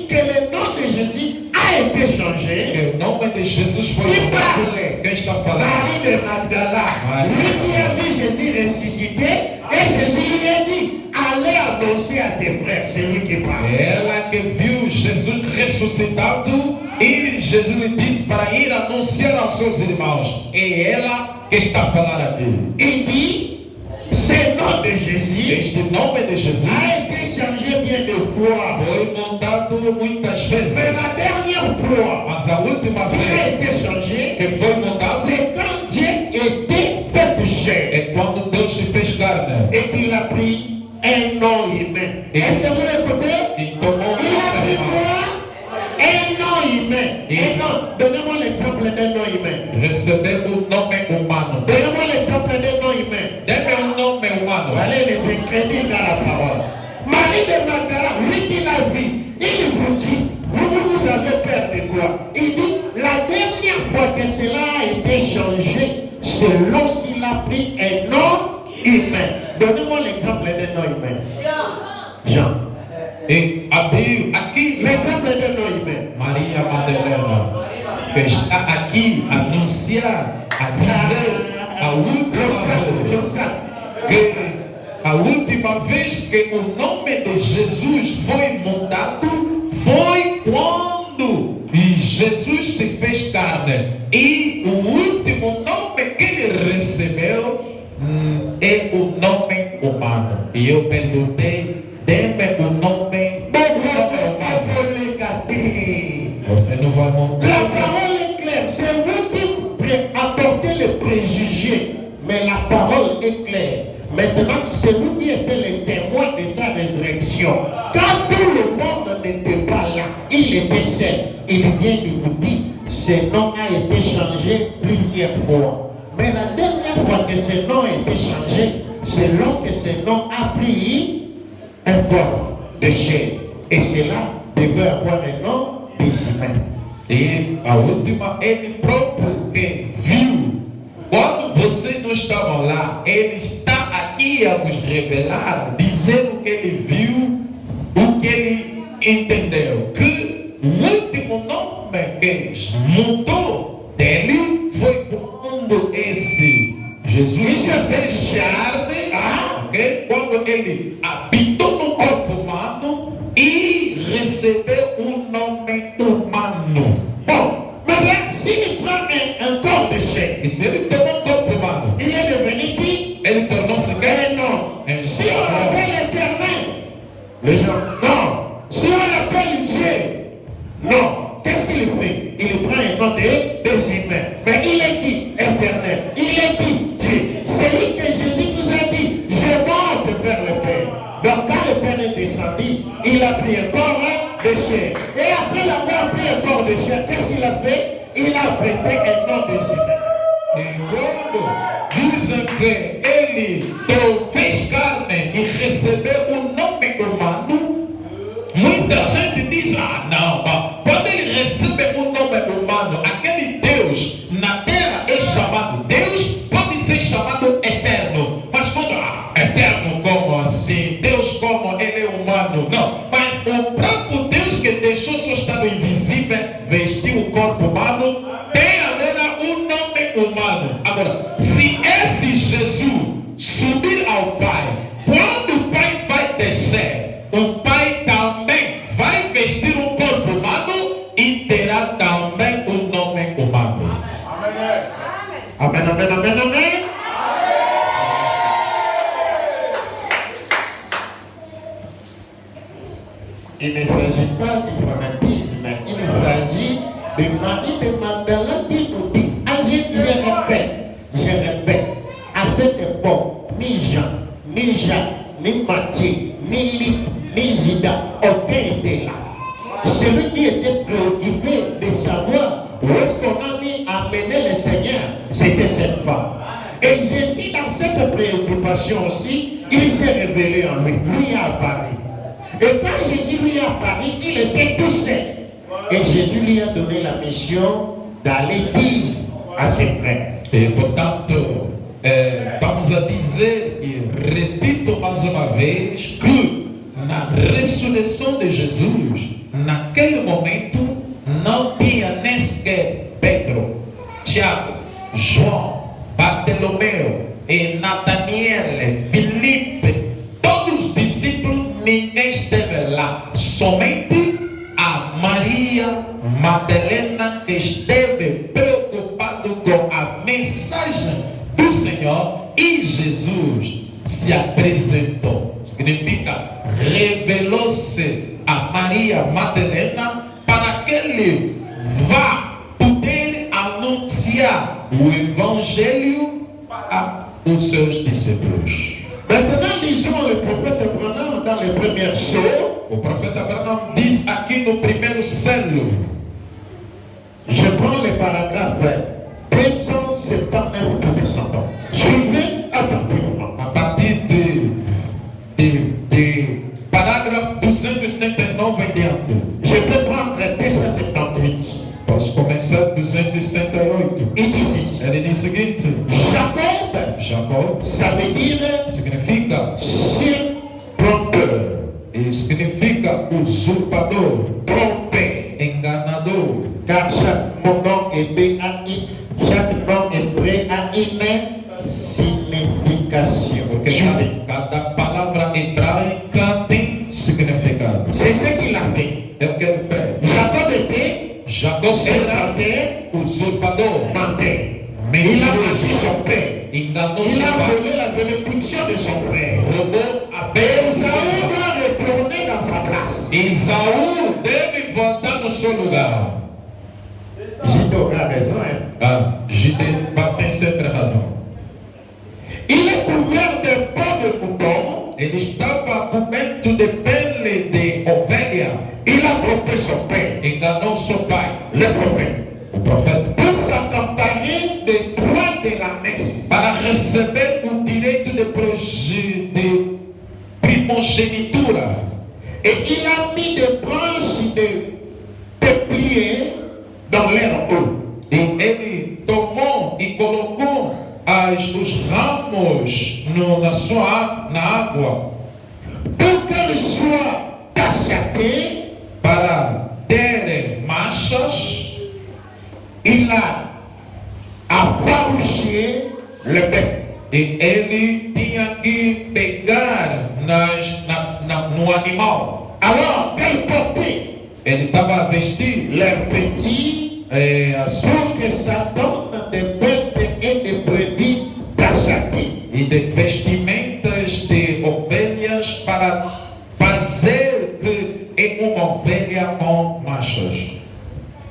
que le nom de Jésus a été changé, que o nome de Jesus foi Quem mudado. fala? Quem está falando? Marie de Magdala, Marie. lui qui a vu Jésus ressuscité, et Jésus lui a dit, allez annoncer à tes frères, c'est lui qui parle. Ela que viu Jesus ressuscitado e Jesus lhe disse para ir anunciar aos seus irmãos. É ela que está a falar aqui. Il dit, ce nom de Jésus Este nome de Jesus a été changé bien de fois. foi mudado muitas vezes. Mais la dernière fois Mas a última qu'il a vez été changé, que foi mudado c'est quand Dieu était fait chair é quando Deus se fez carne. et qu'il a pris un nom humain. Est-ce que vous l'écoutez? E tomou um Il a nome pris humano. quoi? Un nom humain. Un nom. Donnez-moi l'exemple d'un nom humain. Recebeu um nome humano. Donnez-moi l'exemple d'un nom humain. Dê-me um nome humano. Allez les incrédules dans la parole. Marie de Magdala, lui qui l'a vu, il vous dit, vous avez peur de quoi? Il dit, la dernière fois que cela a été changé, c'est lorsqu'il a pris un nom humain. Donnez-moi l'exemple d'un nom humain. Jean. E abriu aqui L'exemple d'un nom humain. Maria Madalena, que está aqui a anunciar, a dizer a última vez que a última vez que o nome de Jesus foi mudado foi quando Jesus se fez carne. E o último nome que ele recebeu é o nome humano. E eu perguntei, dê-me o nome Você não vai montar. La parole est claire. C'est vous qui apportez les préjugés. Mais la parole est claire. Maintenant, celui qui était le témoin de sa résurrection, quand tout le monde n'était pas là, il était seul. Il vient de vous dire, ce nom a été changé plusieurs fois. Mais la dernière fois que ce nom a été changé, c'est lorsque ce nom a pris un corps de chair. Et cela devait avoir un nom des humains. E a última, ele próprio que viu. Quando vocês não estavam lá, ele está aqui a nos revelar, dizer o que ele viu, o que ele entendeu. Que o último nome que mudou dele foi quando esse Jesus se fez carne, okay? Quando ele habitou no corpo humano e recebeu um nome humano. Bon, maintenant, s'il prend un corps de chair, E se ele tomou um corpo humano, il est devenu qui? ele tornou-se Un quem? homme. Si on l'appelle éternel, les hommes, non. Si on l'appelle Dieu, non. Qu'est-ce qu'il fait? Il prend un nom des humains. Mais il est qui? Éternel. Il est qui? Dieu. C'est lui que Jésus nous a dit, je monte vers le Père. Donc quand le Père est descendu, il a pris un corps de chair. Et après l'avoir pris un corps de chair, qu'est-ce qu'il a fait? Il a prêté un nom des humains. E quando dizem que ele fez carne e recebeu um nome humano, muita gente diz, não, quando ele recebe um nome humano, aquele Deus na terra é chamado Deus, pode ser chamado eterno. Mas quando, eterno como assim? Deus como ele é humano? Não, mas o próprio Deus que deixou seu estado invisível, vestiu o corpo humano, tem agora um nome humano. Agora, se esse Jesus subir ao Pai, quando o Pai vai descer, o Pai também vai vestir um corpo humano e terá também um nome humano. Amen, amen, amen, amen. il ne s'agit pas du fanatisme, il s'agit de Marie de Magdala qui nous dit, je répète, à cette époque, ni Jean, ni Jacques, ni Matthieu, ni Luc, ni Judas, aucun était là. Celui qui était préoccupé de savoir où est-ce qu'on a mis à mener le Seigneur, c'était cette femme. Et Jésus, dans cette préoccupation aussi, il s'est révélé en lui. Lui a apparu. Et quand Jésus lui a apparu, il était tout seul. Et Jésus lui a donné la mission d'aller dire à ses frères. E portanto, vamos a dizer e repito mais uma vez que na ressurreição de Jesus, naquele momento, não tinha nem sequer Pedro, Tiago, João, Bartolomeu, e Nataniel, Filipe, todos os discípulos, ninguém esteve lá, somente a Maria Madalena, que esteve preocupado com a mensagem do Senhor, e Jesus se apresentou. Significa, revelou-se a Maria Madalena para que ele vá poder anunciar o Evangelho a os seus discípulos. Maintenant, lisons le prophète Branham dans les premières sceaux. O profeta Branham diz aqui no primeiro selo. Je prends les paragraphes 279 de descendants. Suivez attentivement. A partir de parágrafo 279 em diante. Je peux prendre 278. Posso começar 278. Il dit ceci. Ele diz o seguinte: Jacob, ça veut dire significa surprompteur, e significa usurpador, trompé, enganador. car chaque nom hébreu a une signification. Porque cada palavra hebraica tem significado. C'est ce qu'il a fait. É o que ele fez. Jacob era usurpador, Il a menti son père. enganou Il seu a pai, volé la bénédiction de son frère. roubou a Et bênção do seu Esaú pai. doit retourner dans sa place. Esaú deve voltar no seu lugar. J'ai aura raison. Gideon tem sempre razão. Il est couvert de peau de mouton. Ele estava coberto de pele de ovelha. Il a trompé son père, Enganou seu pai, le prophète, o profeta, pour s'accompagner des droits de la messe. para receber o direito de primogenitura. Et il a mis des branches de peuplier dans l'air haut. E ele tomou e colocou os ramos na água Pour qu'elle soit cachetée, para terem manchas. il a affarouché le bec. E ele tinha que pegar no animal. Alors qu'elle portait Ele estava a vestir leurs petits pour que ça donne des bêtes et des brebis cachetées. e de vestimentas de ovelhas para fazer que é uma ovelha com manchas.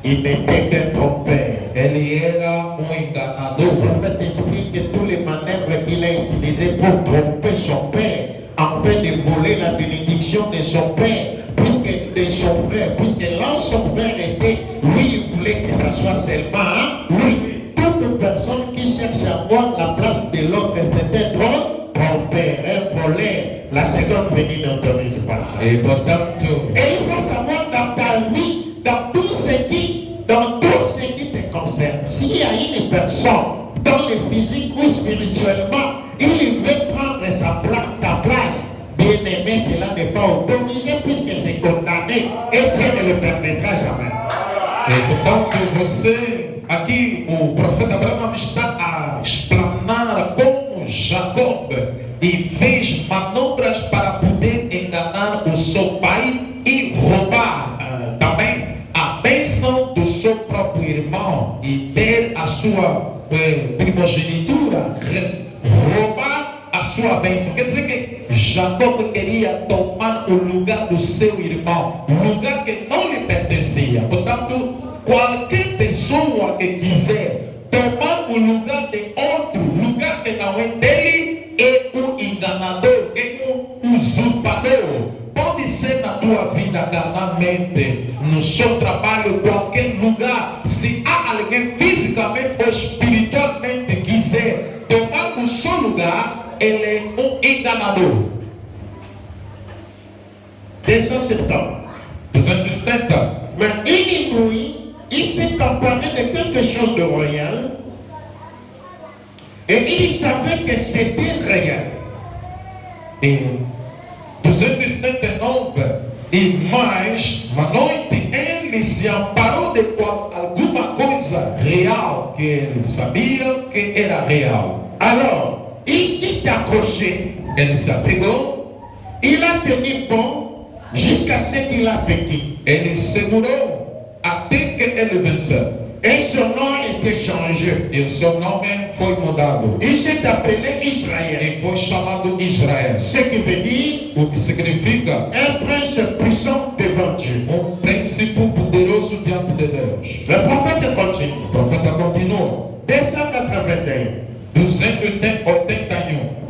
Il n'était qu'un trompeur. Ele era Le enganador. prophète explique tous les manœuvres qu'il a utilisées pour tromper son père, afin de voler la bénédiction de son père, de son frère, puisque là où son frère était, lui, il voulait que ça soit seulement lui. Toute personne qui cherche à voir la place de l'autre, c'est un trompeur, un voleur. La seconde venue n'autorise pas ça. E portanto, Et il faut savoir dans ta vie, dans tout ce qui te concerne, s'il y a une personne, dans le physique ou spirituellement, il veut prendre ta place, bien aimé, cela n'est pas autorisé puisque c'est condamné et Dieu ne le permettra jamais. e portanto você, aqui o profeta Abraão está a explanar como Jacob e fez manobras para poder enganar o seu pai e roubar também a bênção do seu próprio irmão e ter a sua primogenitura, roubar a sua sua bênção. Quer dizer que Jacob queria tomar o lugar do seu irmão, lugar que não lhe pertencia. Portanto, qualquer pessoa que quiser tomar o lugar de outro, lugar que não é dele, é um enganador, é um usurpador. Pode ser na tua vida carnalmente, no seu trabalho, qualquer lugar. Se há alguém fisicamente ou espiritualmente quiser tomar o seu lugar, ele é um enganador. 270. 270. Mais une nuit, il s'est emparé de quelque chose de royal et il savait que c'était réel. E 279. E mais, uma noite, ele se amparou de alguma coisa real que ele sabia que era real. Alors, il s'est accroché. Ele se apegou. Il a tenu bon jusqu'à ce qu'il a vécu. Ele segurou até que ele venceu. Et son nom a été changé. E o seu nome foi mudado. Il s'est appelé Israël. E foi chamado Israel. Ce qui veut dire O que significa un prince puissant devant Dieu. príncipe poderoso diante de Deus. Le prophète continue. O profeta continua. 281. 281.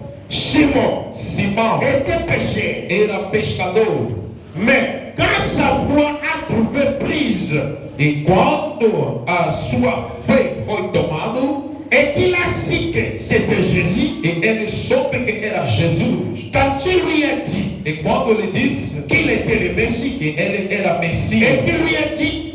Simão était péché. era pescador. Mais quand sa foi a trouvé prise E quando a sua fé foi tomada, et qu'il a su que c'était Jésus, e ele soube que era Jesus, quand il lui a dit e quando ele disse qu'il était le Messie, que ele era et Messias, qu'il lui a dit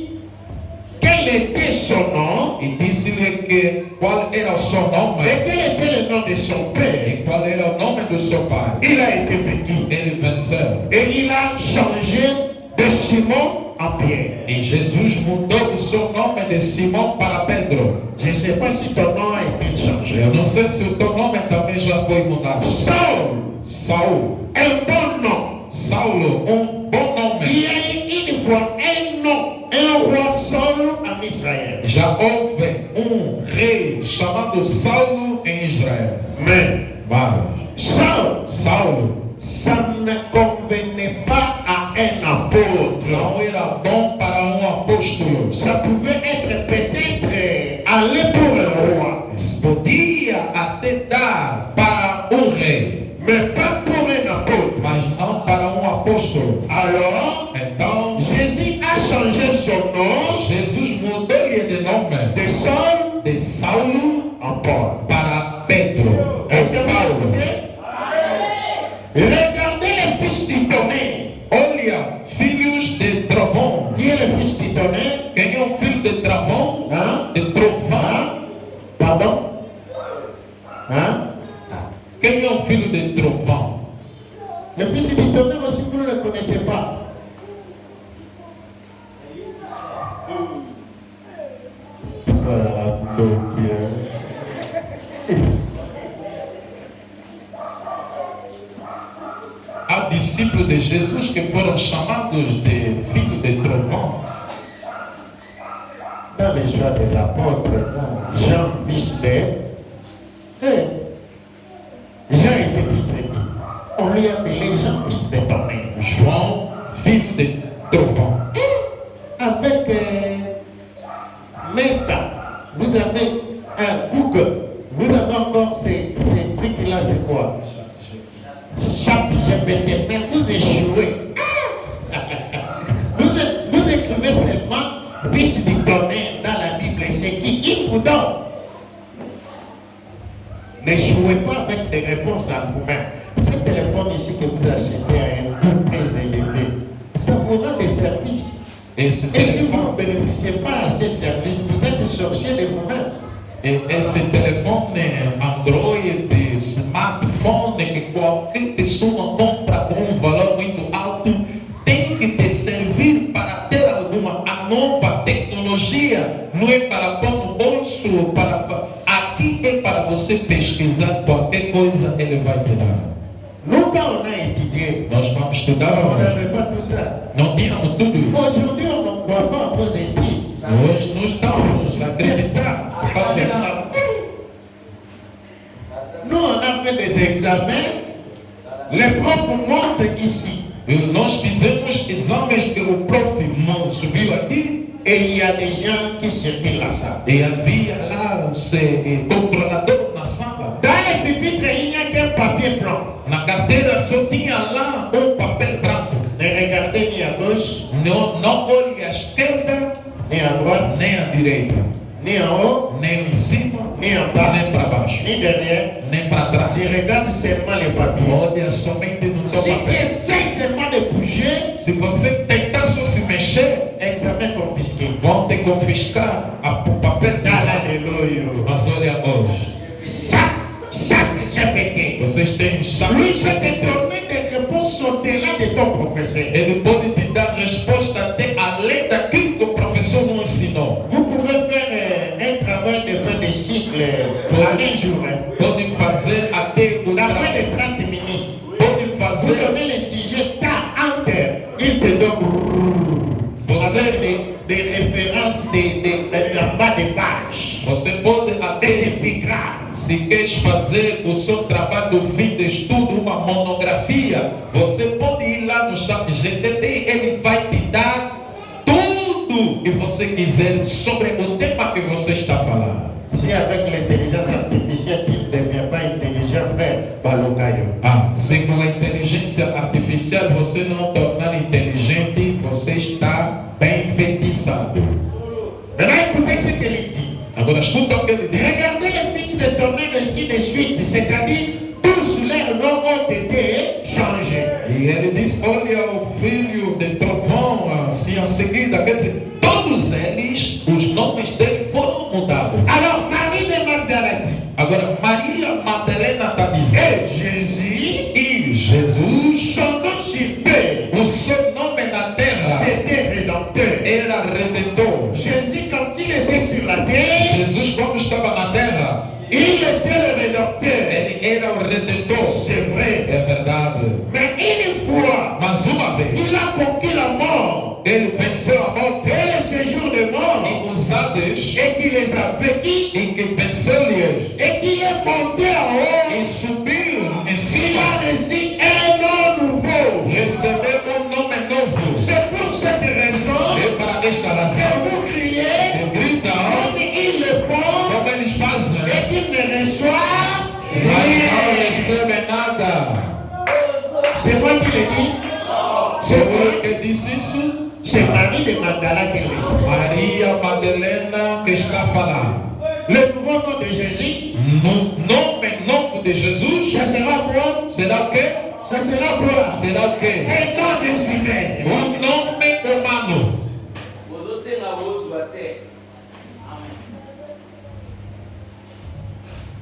quel était son nom, e disse-lhe que qual era o seu nome, et quel était le nom de son père, e qual era o nome do seu pai, il a été vécu. ele venceu. Et il a changé de Simon en Pierre. E Jesus mudou o seu nome de Simão para Pedro. Je ne sais pas si ton nom a été changé. Eu não sei se o teu nome também já foi mudado. Saul, Saul. un bon nom. Saulo, bom nome. Il y a eu une fois un nom, un roi Saul en Israël. Já houve rei chamado Saulo em Israel. Mas Saulo Ça ne convenait pas à un apôtre. não era bom para apóstolo. Ça pouvait être peut-être aller pour un roi. Podia até dar para rei. Mais pas pour un apôtre. Mas não para apóstolo. Alors, então, Jésus a changé son nom. Jesus mudou-lhe de nome de Saulo en Paul. para Pedro. Est-ce que vous écoutez? Regardez les fils du tonnerre. Olha, filhos de trovão. Qui est le fils du tonnerre? Quem é o filho de trovão? De trovão. Pardon? Quem é o filho de trovão? Le fils du tonnerre aussi, vous ne le connaissez pas. Há discípulos de Jesus que foram chamados de filho de trovão. Dans les Joies des Apôtres, Jean, fils de... Jean était fils de qui? On lui appelait Jean, fils de tonnerre. João, filho de trovão. Avec Meta, vous avez un Google, vous avez encore ces trucs-là, c'est quoi? Chaque GPT, mais vous échouez. Vous écrivez seulement fils du tonnerre dans la Bible, c'est qui? Il vous donne. N'échouez pas avec des réponses à vous-même. Ce téléphone ici que vous achetez à un coût très élevé, ça vous rend des services. Et si vous ne bénéficiez pas à ces services, vous êtes sorcier de vous-même. E esse telefone Android, smartphone que qualquer pessoa compra com valor muito alto, tem que te servir para ter alguma a nova tecnologia. Não é para pôr no bolso, aqui é para você pesquisar qualquer coisa, ele vai te dar. Nous, quand on a étudié, Nós vamos estudar, on n'avait pas tout ça. não tínhamos tudo isso. Aujourd'hui, on ne croit pas à vos études. Hoje nós estamos a acreditar. Nous, on a fait des examens prof monte ici. Nós fizemos exames que o prof subiu aqui. Et il y a des gens qui circulent la salle. E havia lá o controlador na sala. Dans les pupitres, il n'y a qu'un papier blanc. Na carteira só tinha lá papel branco. Ne regardez ni à gauche, Não olhe à esquerda, ni à droite, nem à direita, ni en haut, nem em cima, ni en bas, nem para baixo, ni derrière. nem para trás. Tu regardes seulement les papiers. Olha somente no teu Si tu papel. essaies seulement de bouger, Se você tentar só se mexer, examen confisqué. vão te confiscar o papel. Alléluia. Mas olha hoje, Chat GPT. vocês têm chave. Lui peut te donner des réponses au-delà de ton professeur. Ele pode te dar resposta até além daquilo que o professor não ensinou. Vous pouvez faire un travail de fin de cycle en un jour. Pode fazer até o Dans moins trabalho. de 30 minutes. Pode Vous fazer. donnez le sujet, ta enter. Il te donne Você, des références d'en bas des pages. você pode Des até, épigraphes. se quer fazer o seu trabalho do fim de estudo, uma monografia, você pode ir lá no chat GPT, ele vai te dar tudo que você quiser sobre o tema que você está falando. Si avec l'intelligence artificielle, tu ne deviens pas intelligent, frère, balogayo. Se com a inteligência artificial você não tornar inteligente, você está bem feitiçado. Maintenant, écoutez ce qu'il dit. Agora escuta o que ele diz. Regardez les fils de tonnerre ainsi de suite, c'est-à-dire tous leurs noms ont été changés. E ele diz, olha o filho de trovão, assim em seguida, quer dizer, todos eles, os nomes dele foram mudados. Alors, Marie de Magdalene, Agora, Maria Madalena está dizendo, et Jésus, e Jesus, son nom sur terre, o seu nome na terra c'était Rédempteur. era Redentor. Jésus, quand il était sur la terre, Jesus, quando estava na terra, il était le Rédempteur. ele era o Redentor. C'est vrai. É verdade. Mais une fois, Mas uma vez, il a conquis la mort ele venceu a morte et le séjour de mort, e os Hades, et qu'il les a vécus, e que venceu-lhes et qu'il est monté en haut. e subiu em Il cima, a reçu un nom nouveau. recebeu nome novo. C'est pour cette raison E para esta que razão, vous criez e gritam comme ils le font como eles fazem, et qu'ils ne reçoivent mas rien. não recebem nada. C'est moi qui le dis. Sou eu que disse isso. C'est Marie de Magdala qui le dit. Maria Madalena que está a falar. Le nouveau nom de Jésus, No nome novo de Jesus, ça sera quoi? será o quê? Ça sera quoi? Será o quê? Un nom des humains. Um nome humano.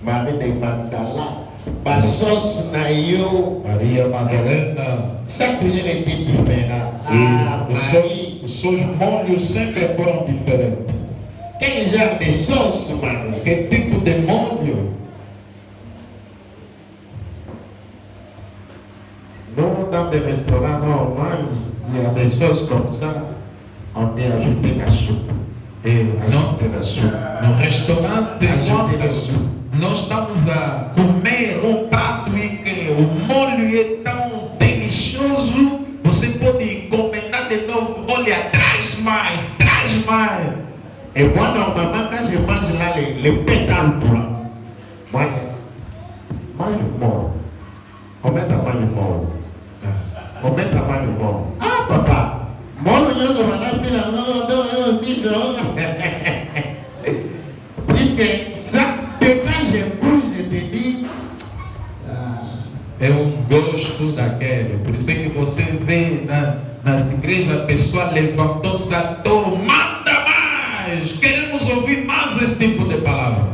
Marie de Magdala, Bassos Nayo, Maria Madalena. ça a toujours été différent. Ah, E Marie, os seus molhos sempre foram diferentes. quel genre de sauce, Marie? Que tipo de molho? Nous, dans des restaurants, on mange, il y a des sauces comme ça, on peut ajouter la soupe. E Ajouter la soupe. no restaurante, Ajouter la quando soupe. nós estamos a comer um prato em que o molho é tão delicioso, você pode encomendar de novo, olha, traz mais, traz mais. Et moi, normalement, quand je mange là, les pétales blancs, moi, je mords. Combien t'as mangé mort? Combien t'as mangé mort? Ah, papa! Moi, je suis là, puisque ça, quand je bouge, je te dis, É gosto daquele. Por isso é que você vê nas igrejas a pessoa levantou-se à toa, manda mais! Queremos ouvir mais esse tipo de palavra.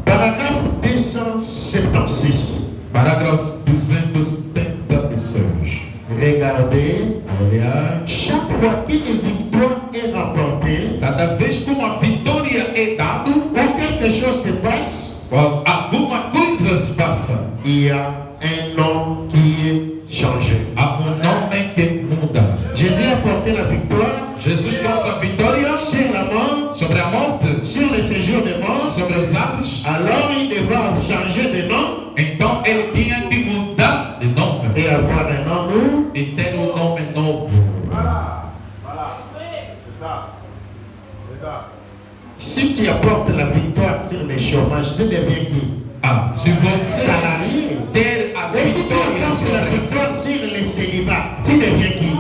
paragraphe 276. Parágrafo 276. Regardez, Olha, chaque fois qu'une victoire est remportée, cada vez que uma vitória é dada, ou quelque chose se passe, ou alguma coisa se passa, il y a un nom qui est changé. há nome que muda. Jésus a porté la victoire Jesus trouxe a vitória sur la mort, sobre a morte, sur le séjour de mort. sobre os atos. Alors il devait changer de nom. Então ele tinha que mudar de tu apportes la victoire sur les chômages, tu deviens qui? Ah, se você Salarié. ter a Et si tu vitória apportes la sobre... victoire sur les célibats, tu deviens qui?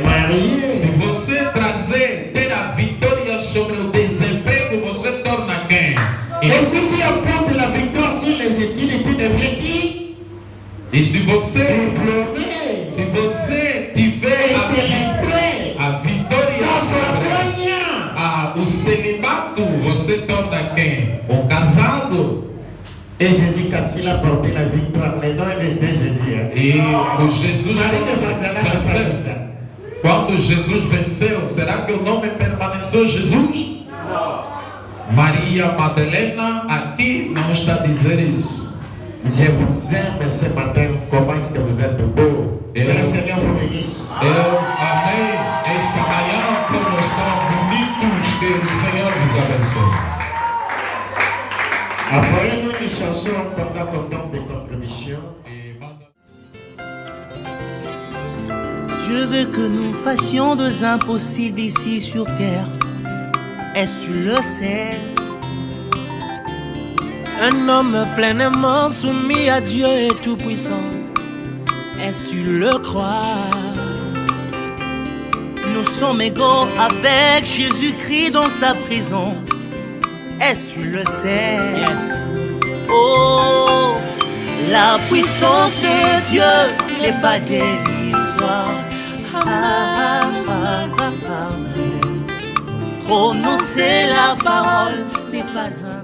Marié. Se você trazer, ter a vitória sobre o desemprego, você torna quem? Et si tu apportes la victoire sur les études, tu deviens qui? E se você Diplômé. tiver Intellectuel. a vitória sobre Accompagnant. o celibato, você torna quem? O casado. Et Jésus, quand il a porté la victoire, les noms est resté Jésus. Hein? E o Jesus Marie de Magdala n'a pas dit venceu. ça. Quando Jesus venceu, será que o nome permaneceu Jesus? Maria Madalena aqui não está a dizer isso. Je vous aime ce matin. Comment est-ce que vous êtes beau? Que le Seigneur vous bénisse. Eu amei esta manhã como estão bonitos, que o Senhor vos abençoe. Envoyez-nous une chanson pendant ton temps de contribution. Je veux que nous fassions deux impossibles ici sur terre. Est-ce que tu le sais? Un homme pleinement soumis à Dieu et tout-puissant. Est-ce que tu le crois? Nous sommes égaux avec Jésus-Christ dans sa présence. Est-ce que tu le sais? Yes. Oh, la puissance de Dieu n'est pas dérisoire. Prononcer la parole n'est pas un